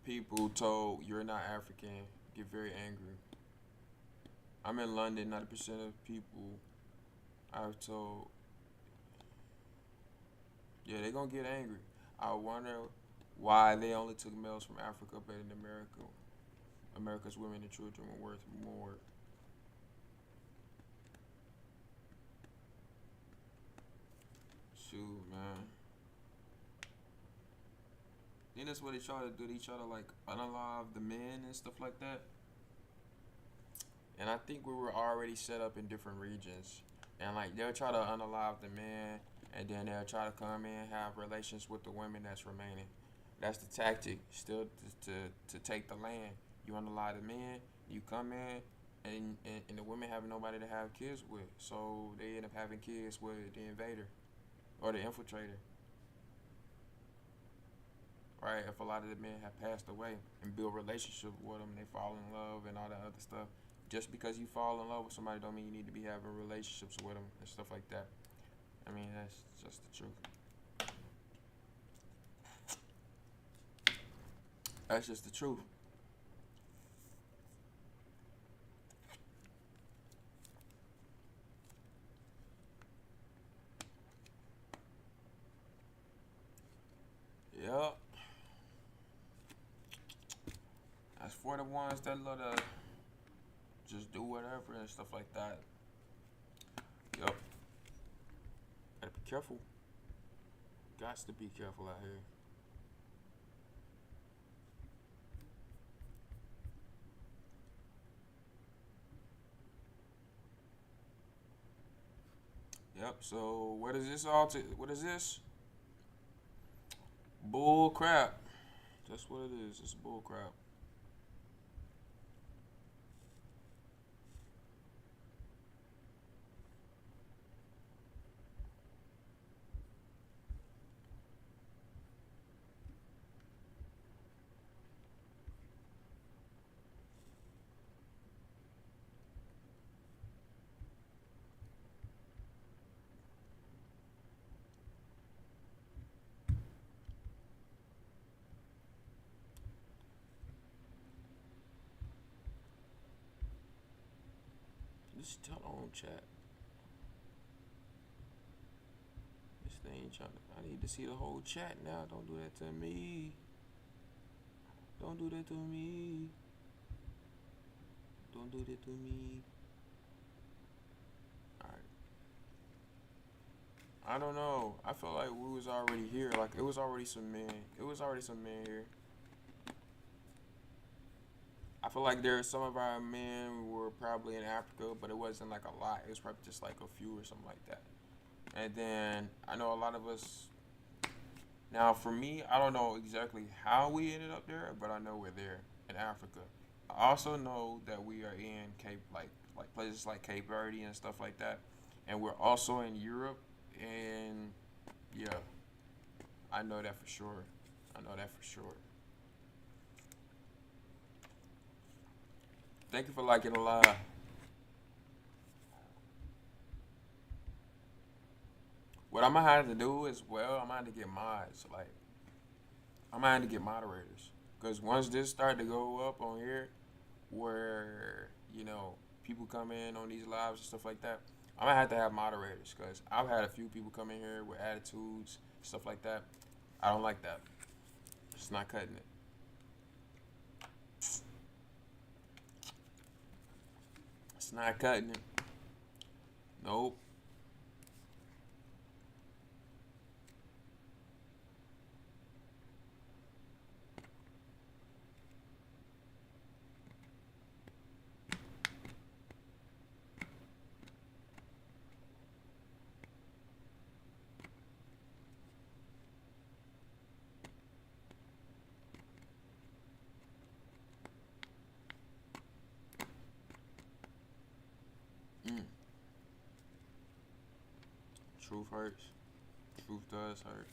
People told you're not African get very angry. I'm in London. 90% of people I've told, yeah, they're gonna get angry. I wonder why they only took males from Africa, but in America's women and children were worth more. Shoot, man. Then that's what they try to do. They try to like unalive the men and stuff like that. And I think we were already set up in different regions. And like they'll try to unalive the men, and then they'll try to come in and have relations with the women that's remaining. That's the tactic. Still to take the land. You unalive the men, you come in, and the women have nobody to have kids with. So they end up having kids with the invader or the infiltrator. Right? If a lot of the men have passed away and build relationship with them, they fall in love and all that other stuff. Just because you fall in love with somebody don't mean you need to be having relationships with them and stuff like that. I mean, that's just the truth. That's just the truth. Yep. That's for the ones that love to just do whatever and stuff like that. Yep. Gotta be careful. Gots to be careful out here. Yep. So what is this all? What is this? Bull crap. That's what it is. It's bull crap. Just tell on chat. This thing trying to. I need to see the whole chat now. Don't do that to me. Don't do that to me. Don't do that to me. Alright. I don't know. I felt like we was already here. Like it was already some men. It was already some men here. I feel like there some of our men were probably in Africa, but it wasn't like a lot. It was probably just like a few or something like that. And then I know a lot of us. Now, for me, I don't know exactly how we ended up there, but I know we're there in Africa. I also know that we are in Cape, like places like Cape Verde and stuff like that, and we're also in Europe. And yeah, I know that for sure. I know that for sure. Thank you for liking the live. What I'm gonna have to do is, well, I'm gonna have to get mods. Like, I'm gonna have to get moderators. Cause once this start to go up on here, where people come in on these lives and stuff like that, I'm gonna have to have moderators. Cause I've had a few people come in here with attitudes, stuff like that. I don't like that. It's not cutting it. It's not cutting it. Nope. Mm. Truth hurts. Truth does hurt.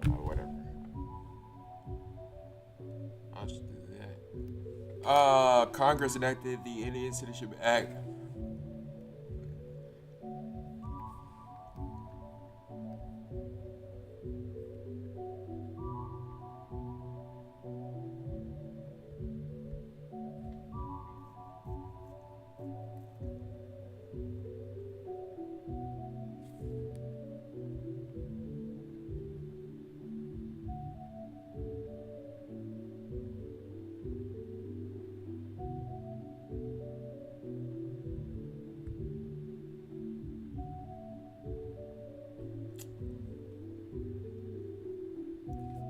Whatever. I'll just do that. Congress enacted the Indian Citizenship Act.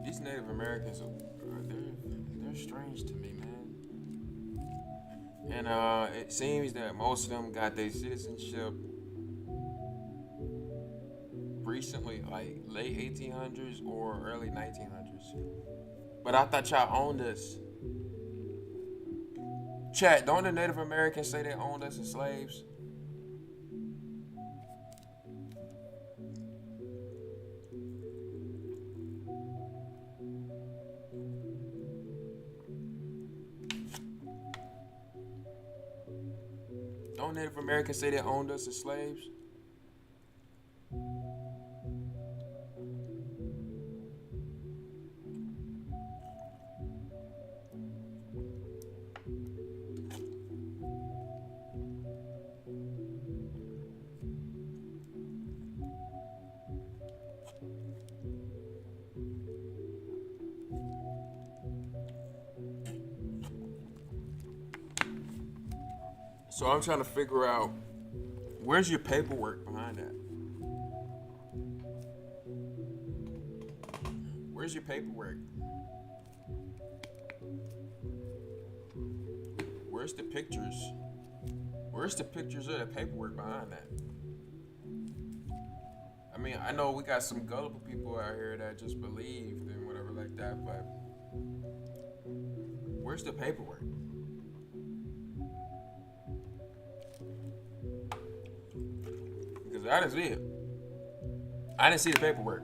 These Native Americans they're strange to me, man. And it seems that most of them got their citizenship recently, like late 1800s or early 1900s. But I thought y'all owned us. Chat, don't the Native Americans say they owned us as slaves? Don't Native Americans say they owned us as slaves? So I'm trying to figure out, where's your paperwork behind that? Where's your paperwork? Where's the pictures? Where's the pictures of the paperwork behind that? I mean, I know we got some gullible people out here that just believed and whatever like that, but where's the paperwork? Because I didn't see it. I didn't see the paperwork.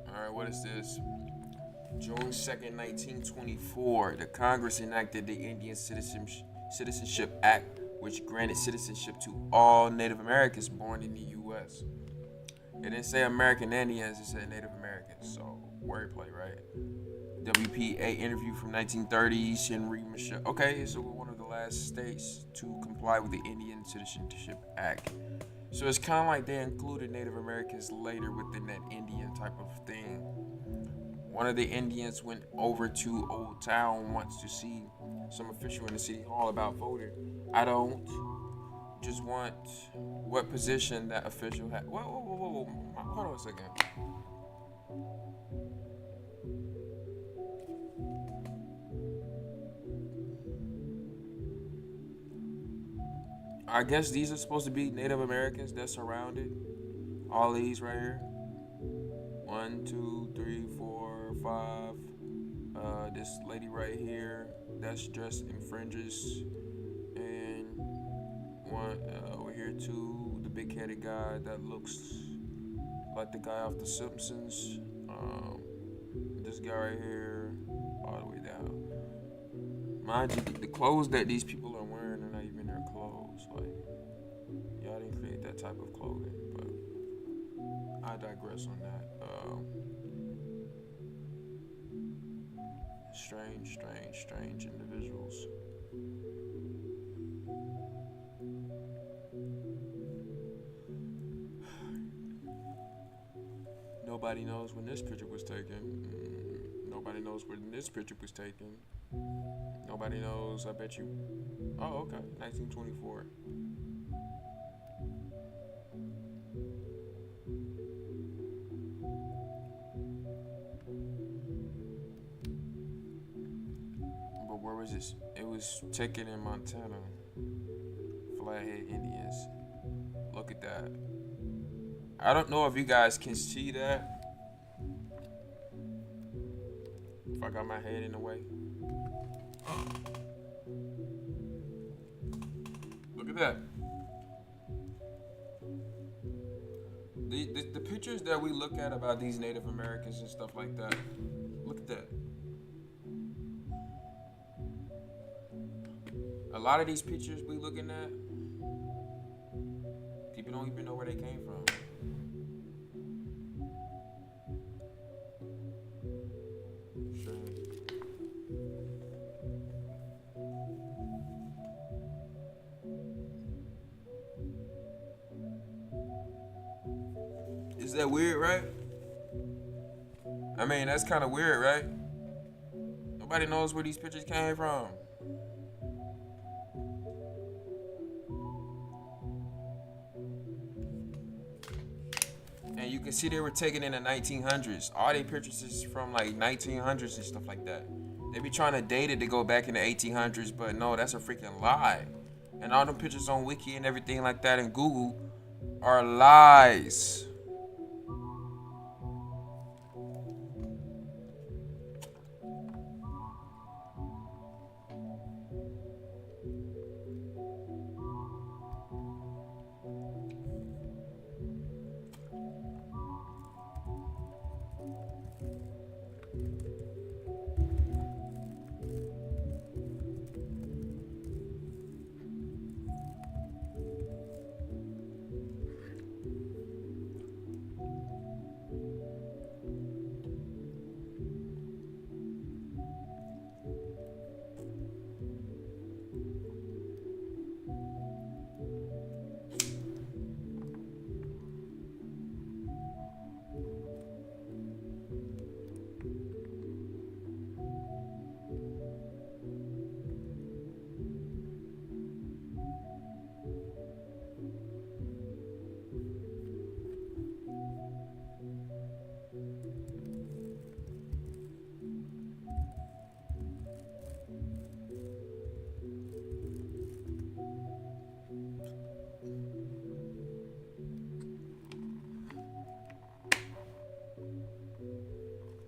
Alright, what is this? June 2nd, 1924, the Congress enacted the Indian Citizenship Act, which granted citizenship to all Native Americans born in the U.S. It didn't say American Indians, it said Native Americans, so wordplay, right? WPA interview from 1930s, Henry Michelle. Okay, so we're one of the last states to comply with the Indian Citizenship Act. So it's kind of like they included Native Americans later within that Indian type of thing. One of the Indians went over to Old Town once to see some official in the city hall about voting. I don't just want what position that official had. Whoa. Hold on a second. I guess these are supposed to be Native Americans that surrounded all these right here. 1, 2, 3, 4, 5. This lady right here that's dressed in fringes, and one over here too. The big-headed guy that looks like the guy off The Simpsons. This guy right here, all the way down. Mind you, the clothes that these people are wearing are not even their clothes. Like, y'all didn't create that type of clothing, but I digress on that. Strange individuals. Nobody knows when this picture was taken. Nobody knows when this picture was taken. Nobody knows, I bet you. Oh, okay, 1924. But where was this? It was taken in Montana. Flathead Indians. Look at that. I don't know if you guys can see that. If I got my head in the way. Look at that. The pictures that we look at about these Native Americans and stuff like that. Look at that. A lot of these pictures we looking at, people don't even know where they came from. Is that weird, right? I mean, that's kind of weird, right? Nobody knows where these pictures came from. And you can see they were taken in the 1900s. All their pictures is from like 1900s and stuff like that. They be trying to date it to go back in the 1800s, but no, that's a freaking lie. And all them pictures on Wiki and everything like that and Google are lies.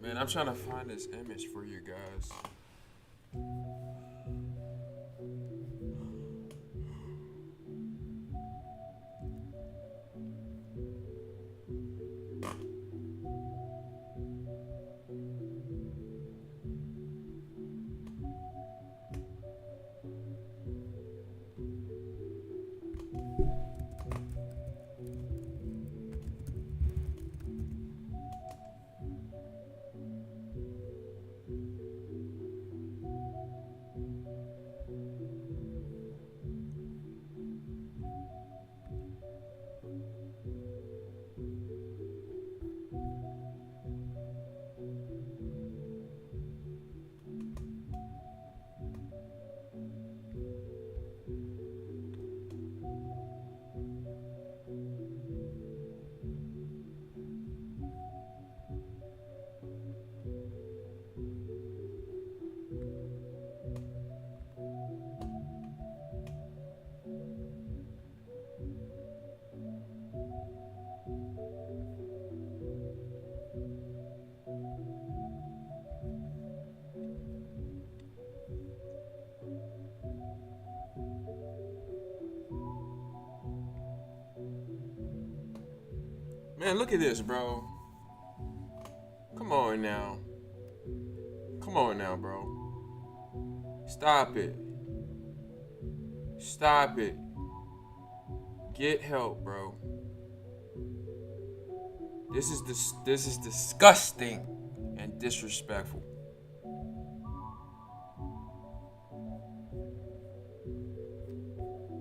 Man, I'm trying to find this image for you guys. Man, look at this, bro. Come on now. Come on now, bro. Stop it. Stop it. Get help, bro. This is disgusting and disrespectful.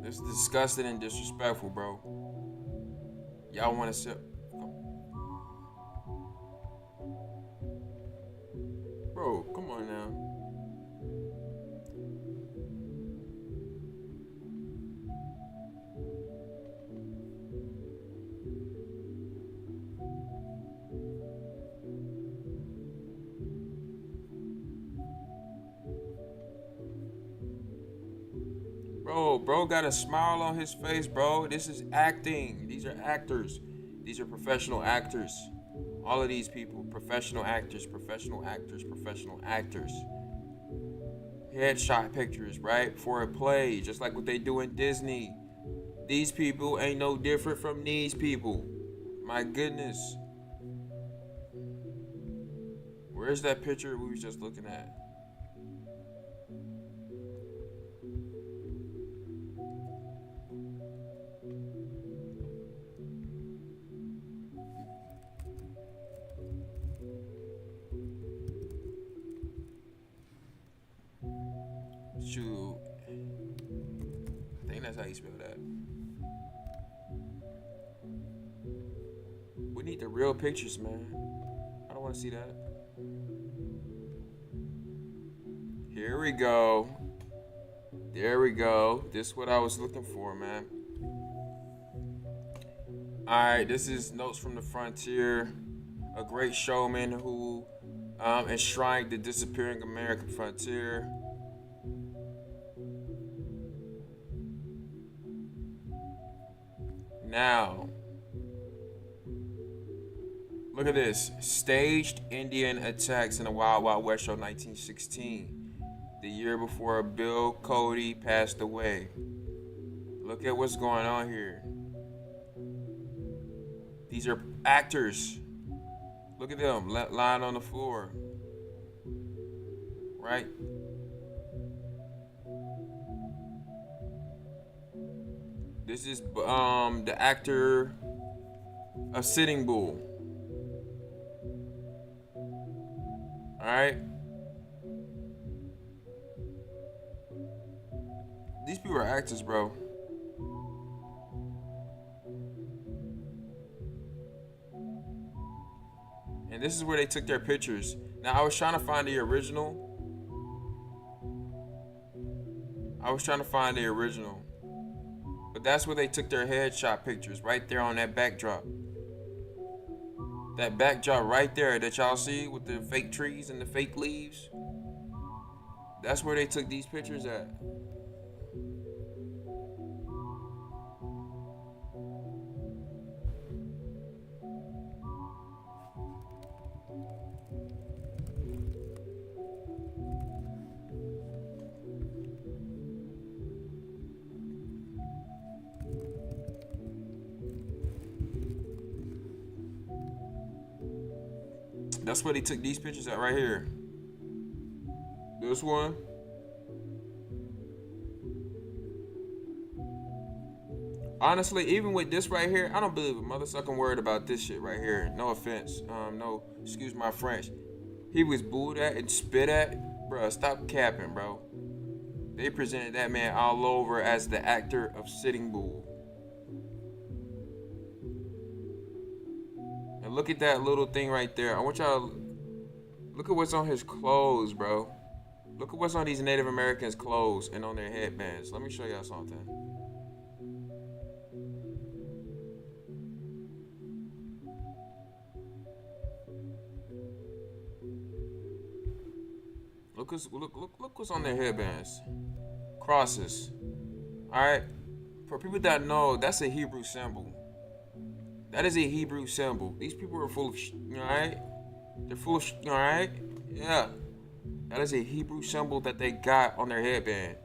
This is disgusting and disrespectful, bro. Y'all want to sit? Bro, come on now. Bro got a smile on his face, bro. This is acting. These are actors. These are professional actors. All of these people, professional actors, professional actors, professional actors. Headshot pictures, right? For a play, just like what they do in Disney. These people ain't no different from these people. My goodness. Where's that picture we was just looking at? Shoot. I think that's how you spell that. We need the real pictures, man. I don't want to see that. Here we go. There we go. This is what I was looking for, man. Alright, this is Notes from the Frontier. A great showman who enshrined the disappearing American frontier. Now, look at this. Staged Indian attacks in the Wild Wild West show 1916, the year before Bill Cody passed away. Look at what's going on here. These are actors. Look at them lying on the floor. Right? This is the actor of Sitting Bull. Alright? These people are actors, bro. And this is where they took their pictures. Now, I was trying to find the original. But that's where they took their headshot pictures, right there on that backdrop. That backdrop right there that y'all see with the fake trees and the fake leaves. That's where they took these pictures at. That's where they took these pictures at right here. This one. Honestly, even with this right here, I don't believe a motherfucking word about this shit right here. No offense. No, excuse my French. He was booed at and spit at. Bruh, stop capping, bro. They presented that man all over as the actor of Sitting Bull. And look at that little thing right there. I want y'all to look at what's on his clothes, bro. Look at what's on these Native Americans' clothes and on their headbands. Let me show y'all something. Look what's on their headbands. Crosses. Alright? For people that know, that's a Hebrew symbol. That is a Hebrew symbol. These people are full of alright? They're full of alright? Yeah. That is a Hebrew symbol that they got on their headband.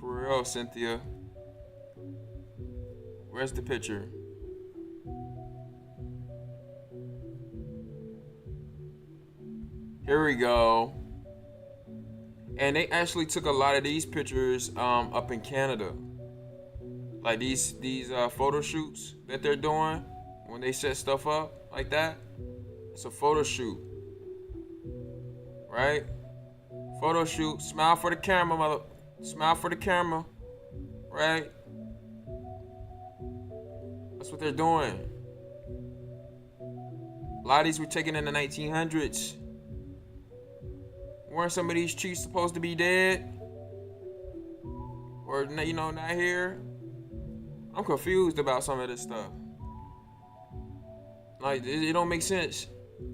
For real, Cynthia. Where's the picture? Here we go. And they actually took a lot of these pictures up in Canada. Like these photo shoots that they're doing when they set stuff up like that. It's a photo shoot. Right? Photo shoot. Smile for the camera, mother. Smile for the camera. Right? That's what they're doing. A lot of these were taken in the 1900s. Weren't some of these chiefs supposed to be dead? Or, you know, not here? I'm confused about some of this stuff. Like, it don't make sense.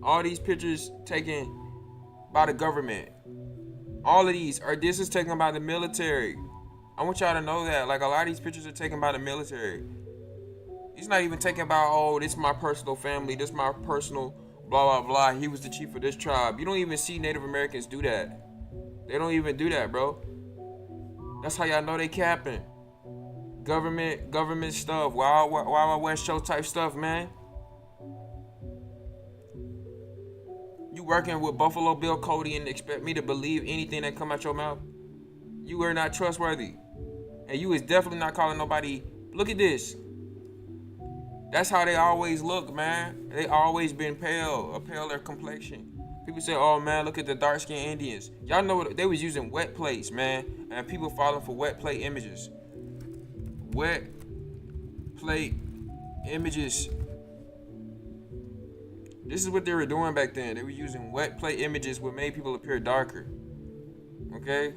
All these pictures taken by the government. All of these this is taken by the military. I want y'all to know that. Like, a lot of these pictures are taken by the military. He's not even taken by, oh, this is my personal family. This is my personal blah, blah, blah. He was the chief of this tribe. You don't even see Native Americans do that. They don't even do that, bro. That's how y'all know they capping. Government stuff. Wild West show type stuff, man. You working with Buffalo Bill Cody and expect me to believe anything that come out your mouth? You are not trustworthy. And you is definitely not calling nobody. Look at this. That's how they always look, man. They always been pale, a paler complexion. People say, oh man, look at the dark-skinned Indians. Y'all know what they was using wet plates, man. And people falling for wet plate images. Wet plate images. This is what they were doing back then. They were using wet plate images what made people appear darker. Okay?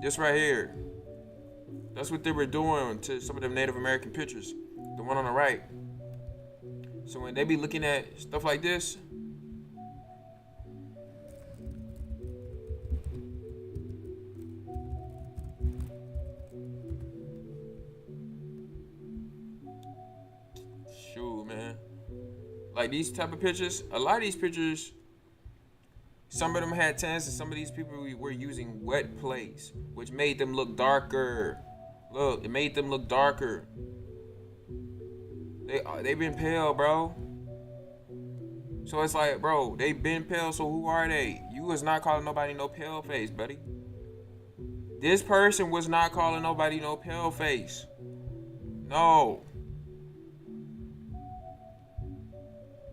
This right here. That's what they were doing to some of them Native American pictures. The one on the right. So when they be looking at stuff like this, shoot, man. Like these type of pictures, a lot of these pictures, some of them had tans and some of these people were using wet plates, which made them look darker. Look, it made them look darker. They been pale, bro. So it's like, bro, they been pale, so who are they? You was not calling nobody no pale face, buddy. This person was not calling nobody no pale face. No.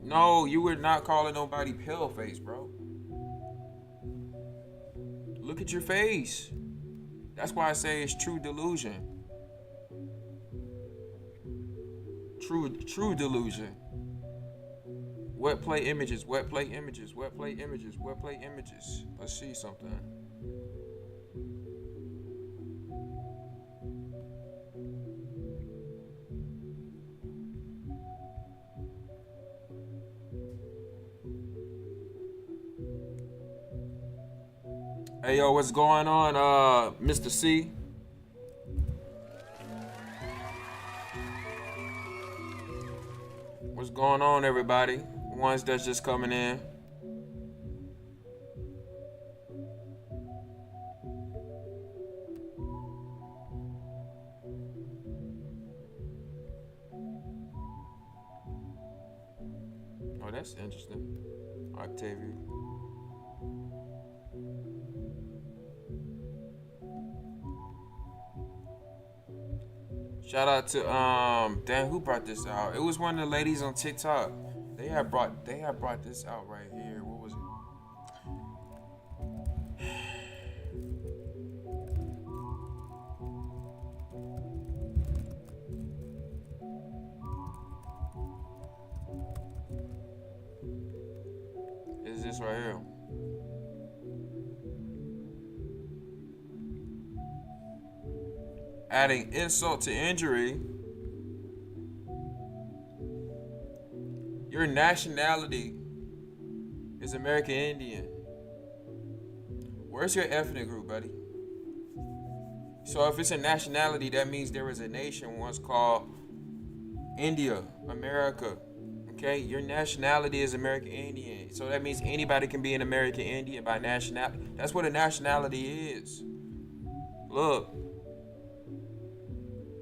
No, you were not calling nobody pale face, bro. Look at your face. That's why I say it's true delusion. True delusion. Wet plate images, wet plate images, wet plate images, wet plate images. Let's see something. Hey yo, what's going on, Mr. C? What's going on, everybody? Ones that's just coming in. Oh, that's interesting. Octavia. Shout out to damn, who brought this out? It was one of the ladies on TikTok. They had brought this out right here. What was it? Is this right here? Adding insult to injury, your nationality is American Indian. Where's your ethnic group, buddy? So if it's a nationality, that means there was a nation once called India, America. Okay, your nationality is American Indian. So that means anybody can be an American Indian by nationality. That's what a nationality is. Look.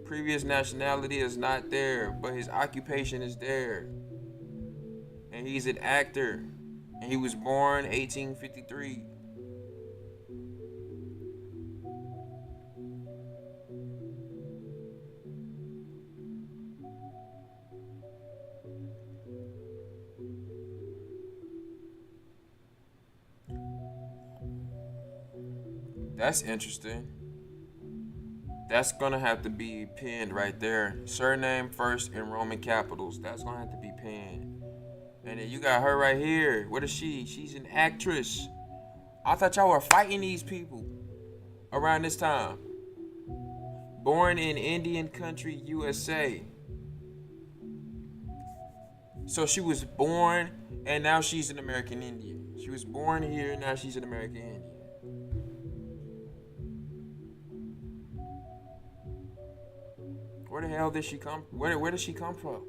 Previous nationality is not there, but his occupation is there. And he's an actor. And he was born 1853. That's interesting. That's gonna have to be pinned right there. Surname first in Roman capitals. That's gonna have to be pinned. And then you got her right here. What is she? She's an actress. I thought y'all were fighting these people around this time. Born in Indian country, USA. So she was born and now she's an American Indian. She was born here, now she's an American Indian. Where the hell did she come? Where did she come from?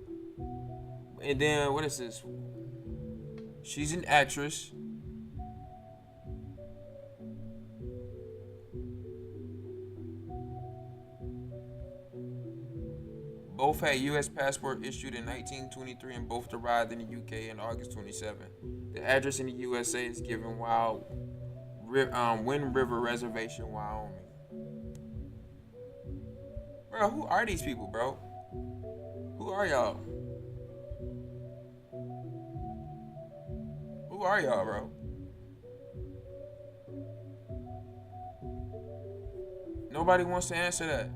And then what is this? She's an actress. Both had U.S. passport issued in 1923 and both arrived in the UK in August 27. The address in the USA is given Wind River Reservation, Wyoming. Bro, who are these people, bro? Who are y'all? Who are y'all, bro? Nobody wants to answer that.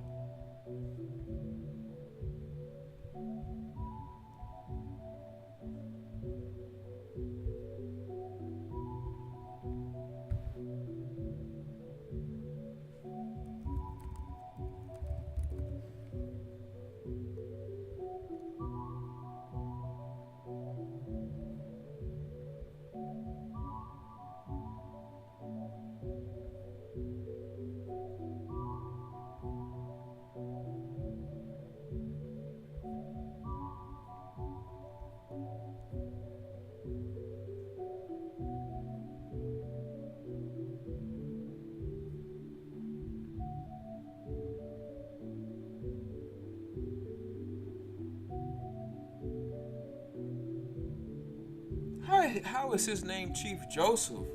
How is his name Chief Joseph?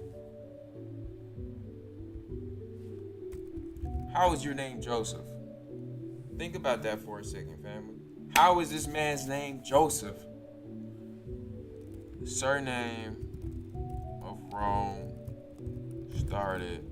How is your name Joseph? Think about that for a second, family. How is this man's name Joseph? The surname of Rome started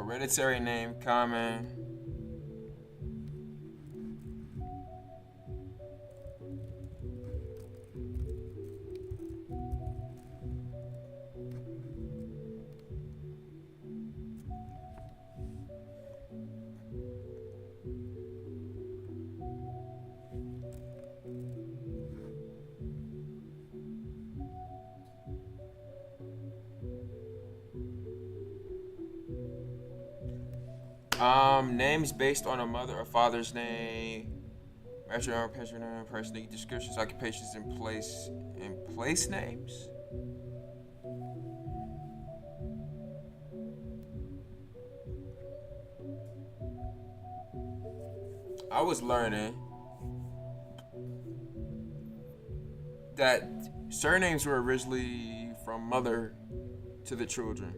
Hereditary name, common. Names based on a mother or father's name, restaurant, personal descriptions, occupations, and place names. I was learning that surnames were originally from mother to the children.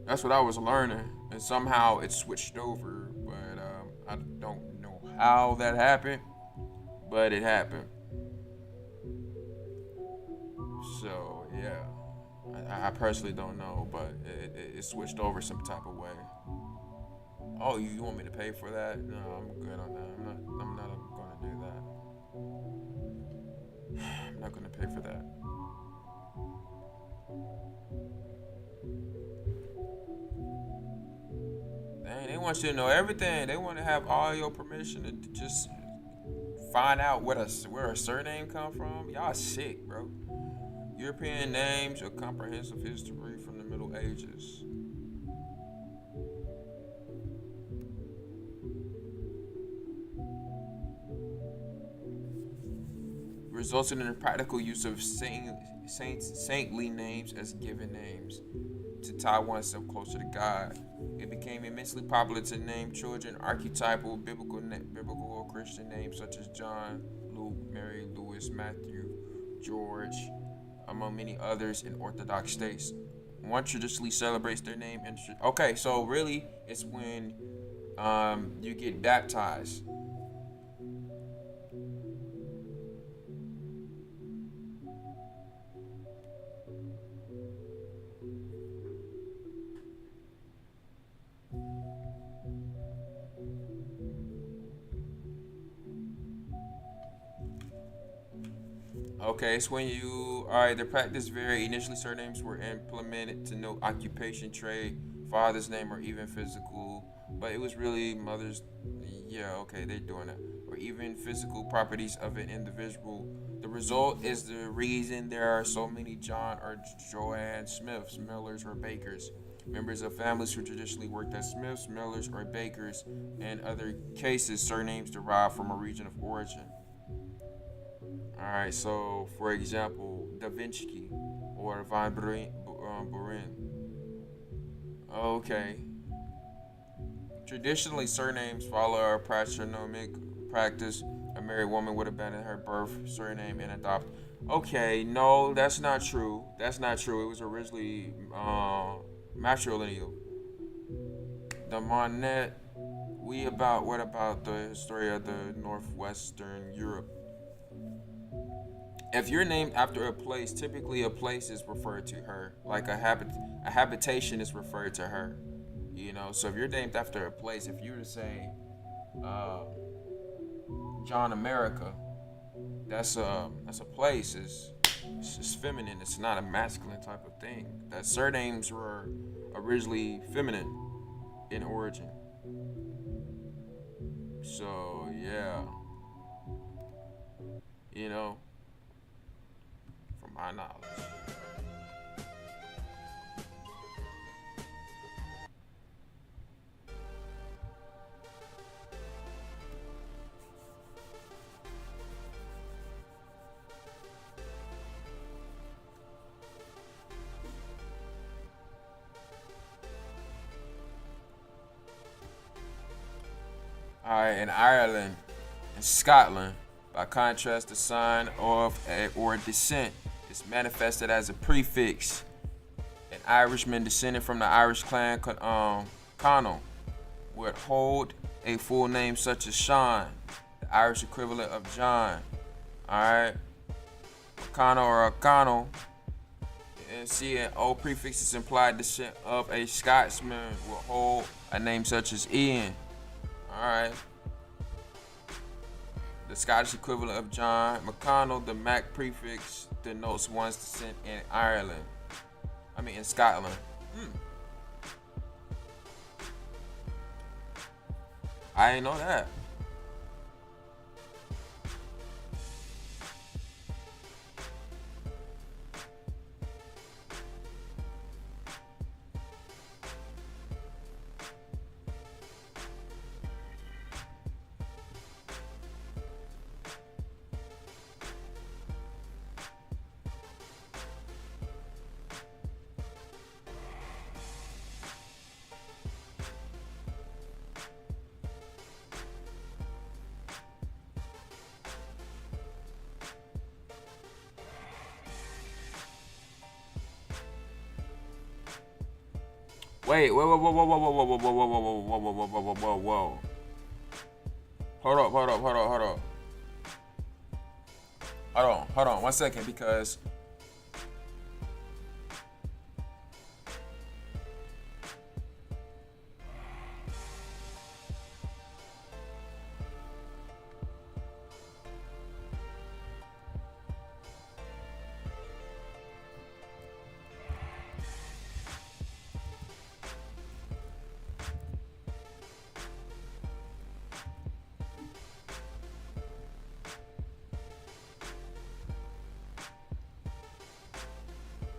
That's what I was learning, and somehow it switched over, but I don't know how that happened, but it happened. So yeah, I personally don't know, but it switched over some type of way. Oh, you want me to pay for that? No, I'm good on that. I'm not gonna do that. I'm not gonna pay for that. Dang, they want you to know everything. They want to have all your permission to just find out where a surname come from. Y'all sick, bro. European names, a comprehensive history from the Middle Ages. Resulted in the practical use of saintly names as given names to tie oneself closer to God. It became immensely popular to name children archetypal biblical or Christian names such as John, Luke, Mary, Louis, Matthew, George, among many others in Orthodox states. One traditionally celebrates their name. Okay, so really, it's when you get baptized. Okay, it's when you, alright, the practice varied. Initially, surnames were implemented to note occupation, trade, father's name, or even physical, but it was really mother's, yeah, okay, they're doing that, or even physical properties of an individual. The result is the reason there are so many John or Joanne Smiths, Millers, or Bakers. Members of families who traditionally worked as Smiths, Millers, or Bakers. In other cases, surnames derive from a region of origin. Alright, so for example, Da Vinci or Van Buren. Okay. Traditionally, surnames follow a patronymic practice. A married woman would abandon her birth surname and adopt. Okay, no, that's not true. That's not true. It was originally matrilineal. The Monet. What about the history of the northwestern Europe? If you're named after a place, typically a place is referred to her. Like a habitation is referred to her. You know, so if you're named after a place, if you were to say John America, that's a place. It's feminine. It's not a masculine type of thing. That surnames were originally feminine in origin. So yeah, you know, from my knowledge. Alright, in Ireland and Scotland, by contrast, the sign of or descent is manifested as a prefix. An Irishman descended from the Irish clan Connell would hold a full name such as Sean, the Irish equivalent of John. Alright, Connell or O'Connell. And see, an O prefix is implied descent of a Scotsman will hold A name such as Ian. Alright. The Scottish equivalent of John. McConnell, the Mac prefix denotes one's descent in Ireland. In Scotland. I ain't know that. Wait, whoa. Hold on 1 second, because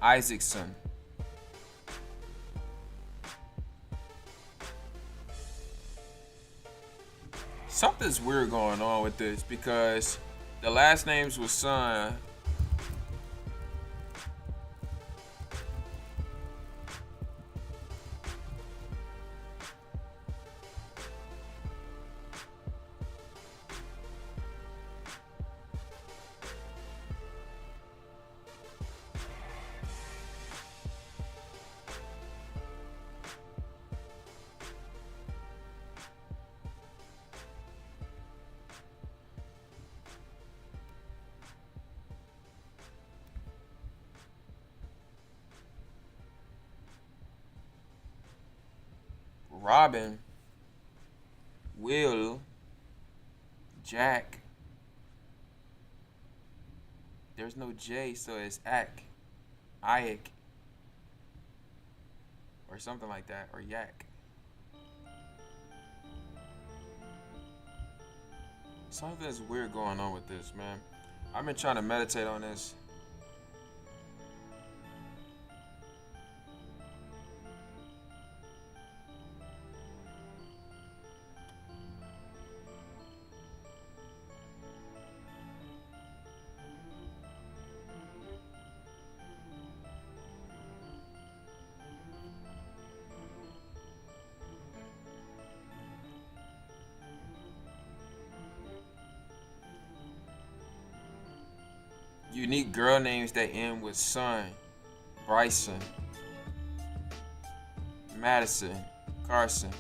Isaacson. Something's weird going on with this, because the last names was Son. Robin, Will, Jack. There's no J, so it's Ike, or something like that, or Yak. Something's weird going on with this, man. I've been trying to meditate on this. Unique girl names that end with Son. Bryson, Madison, Carson.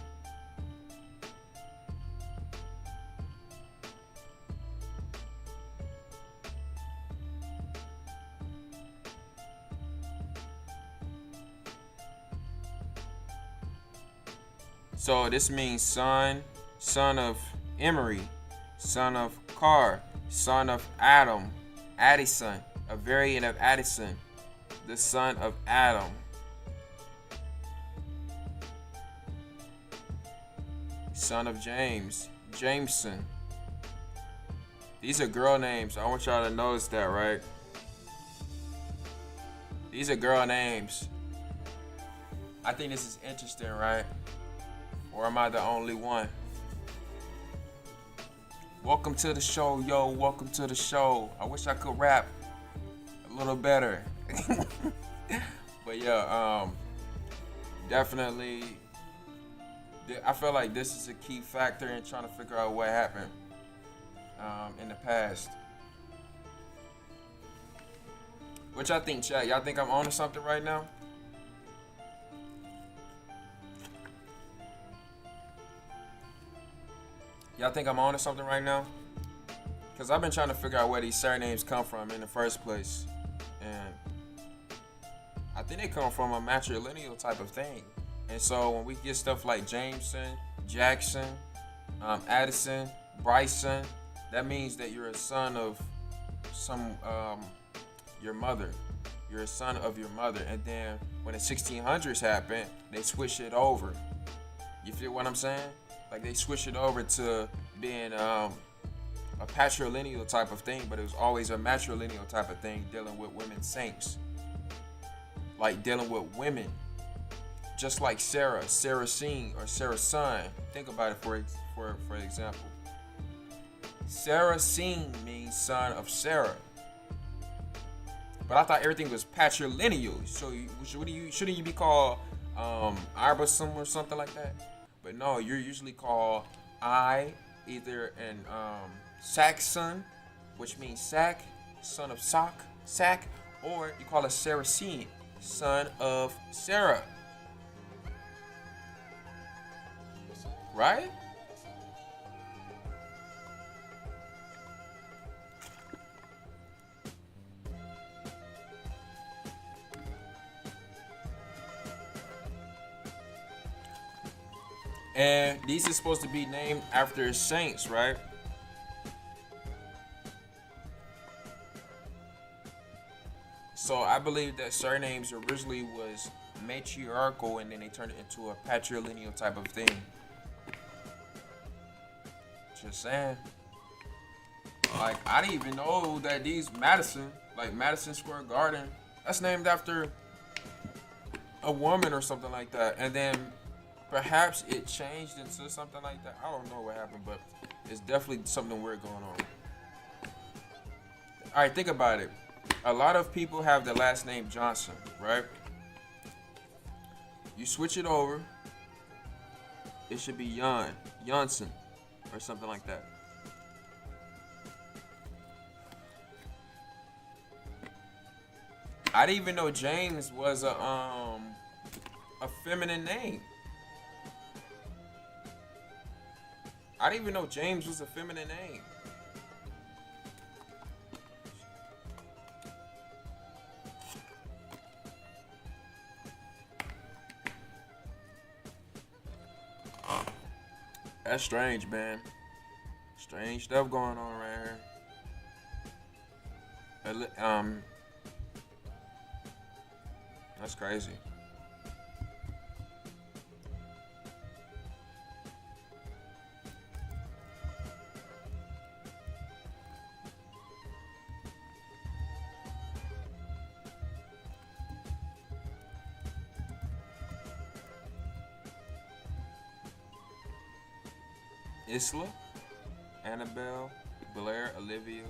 So this means son, son of Emery, son of Carr, son of Adam, Addison, a variant of Addison, the son of Adam. Son of James, Jameson. These are girl names. I want y'all to notice that, right? These are girl names. I think this is interesting, right? Or am I the only one? Welcome to the show, yo. Welcome to the show. I wish I could rap a little better. But yeah, definitely. I feel like this is a key factor in trying to figure out what happened in the past. What y'all think, chat? Y'all think I'm on to something right now? Y'all think I'm on to something right now? Because I've been trying to figure out where these surnames come from in the first place. And I think they come from a matrilineal type of thing. And so when we get stuff like Jameson, Jackson, Addison, Bryson, that means that you're a son of your mother. You're a son of your mother. And then when the 1600s happened, they switched it over. You feel what I'm saying? Like they switched it over to being a patrilineal type of thing, but it was always a matrilineal type of thing, dealing with women saints. Like dealing with women. Just like Sarah, Saracine, or Sarah's son. Think about it for example. Saracine means son of Sarah. But I thought everything was patrilineal. So shouldn't you be called Arbusum or something like that? But no, you're usually called either an Saxon, which means sack, son of sack, or you call a Saracine, son of Sarah. Right? And these are supposed to be named after saints, right? So I believe that surnames originally was matriarchal and then they turned it into a patrilineal type of thing. Just saying. Like, I didn't even know that these Madison, like Madison Square Garden, that's named after a woman or something like that. And then perhaps it changed into something like that. I don't know what happened, but it's definitely something weird going on. All right, think about it. A lot of people have the last name Johnson, right? You switch it over, it should be Johnson, or something like that. I didn't even know James was a feminine name. I didn't even know James was a feminine name. That's strange, man. Strange stuff going on right here. That's crazy. Isla, Annabelle, Blair, Olivia.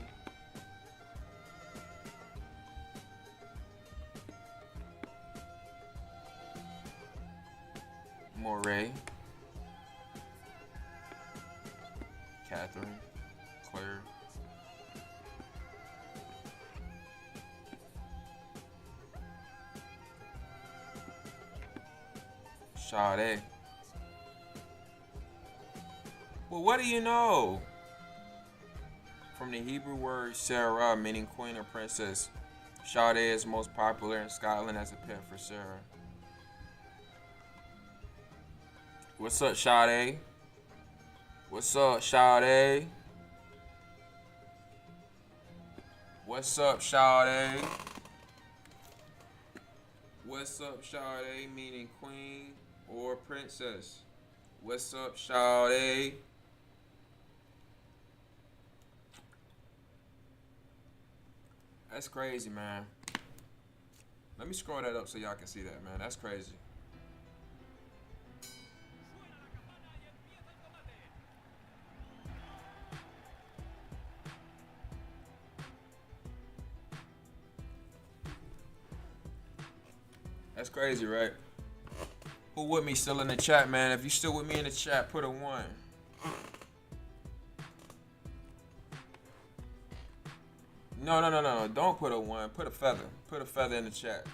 Moray, Catherine, Claire. Sade. Well, what do you know? From the Hebrew word Sarah, meaning queen or princess, Sade is most popular in Scotland as a pet for Sarah. What's up, Sade? What's up, Sade? What's up, Sade? What's up, Sade, meaning queen or princess? What's up, Sade? That's crazy, man. Let me scroll that up so y'all can see that, man. That's crazy. That's crazy, right? Who with me still in the chat, man? If you still with me in the chat, put a 1. No. Don't put a 1. Put a feather. Put a feather in the chat.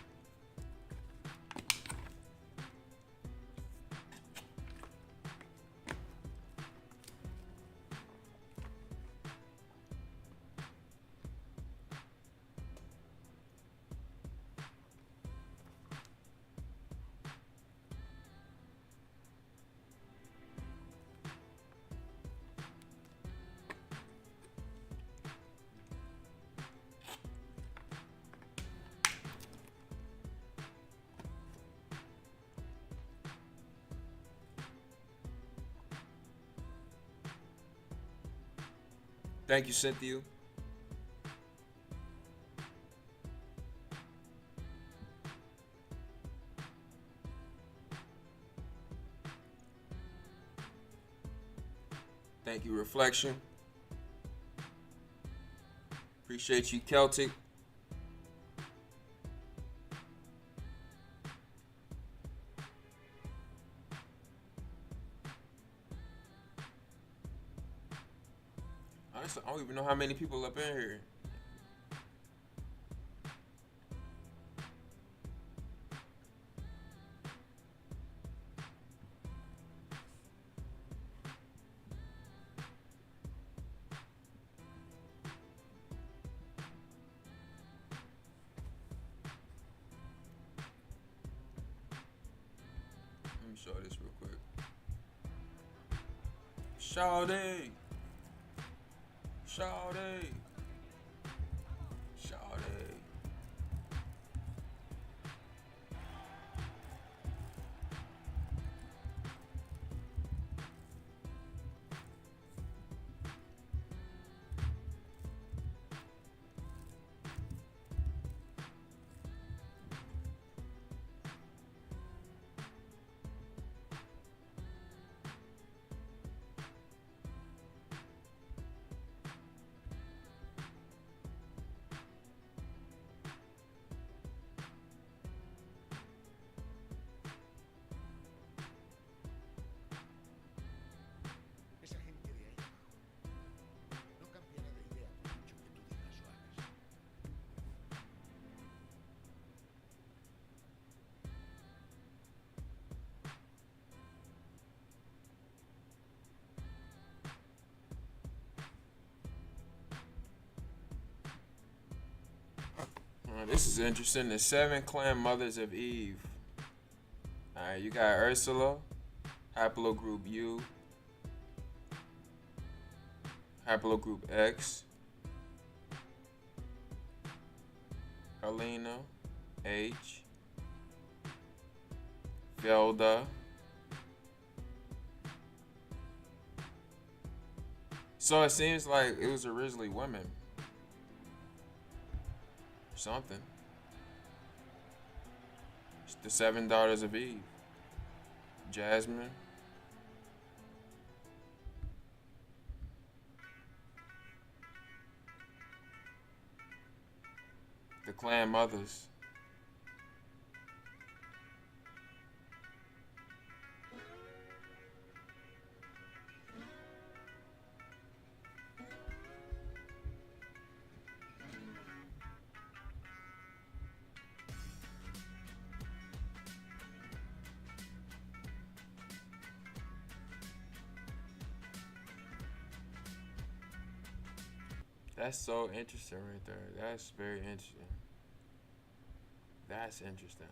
Thank you, Cynthia. Thank you, Reflection. Appreciate you, Celtic. Honestly, I don't even know how many people up in here. Let me show this real quick. Shawty. Shawty. Shawty. Esa gente de ahí abajo no cambiará de idea por mucho que tú digas o hagas. This is interesting. The 7 clan mothers of Eve. Alright, you got Ursula, haplogroup U, haplogroup X, Helena, H, Velda, so it seems like it was originally women. Something. It's the 7 daughters of Eve. Jasmine. The clan mothers. That's so interesting right there. That's very interesting. That's interesting.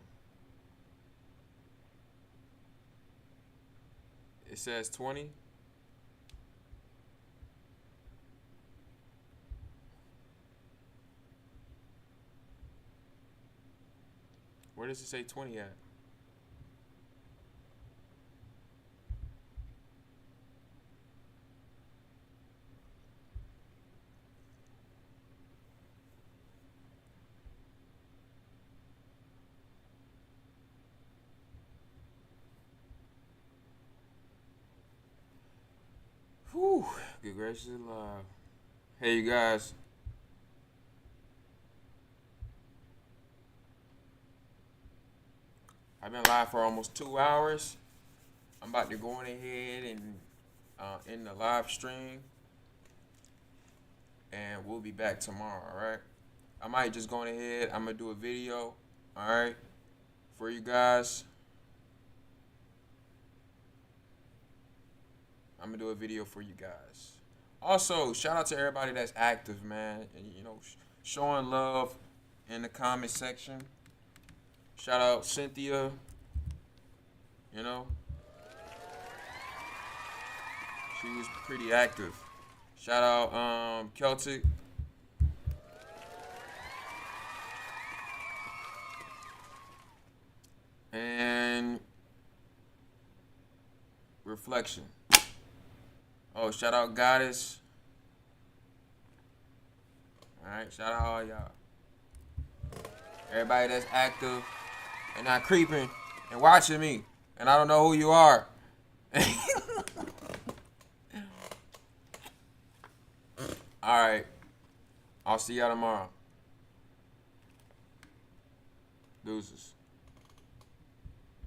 It says 20. Where does it say 20 at? Whew, good gracious alive. Hey, you guys. I've been live for almost 2 hours. I'm about to go on ahead and end the live stream. And we'll be back tomorrow, alright? I might just go on ahead. I'm going to do a video, alright, for you guys. I'm gonna do a video for you guys. Also, shout out to everybody that's active, man. And, you know, showing love in the comment section. Shout out Cynthia. You know, she was pretty active. Shout out Celtic. And Reflection. Oh, shout out Goddess. Alright, shout out all y'all. Everybody that's active and not creeping and watching me. And I don't know who you are. Alright. I'll see y'all tomorrow. Deuces.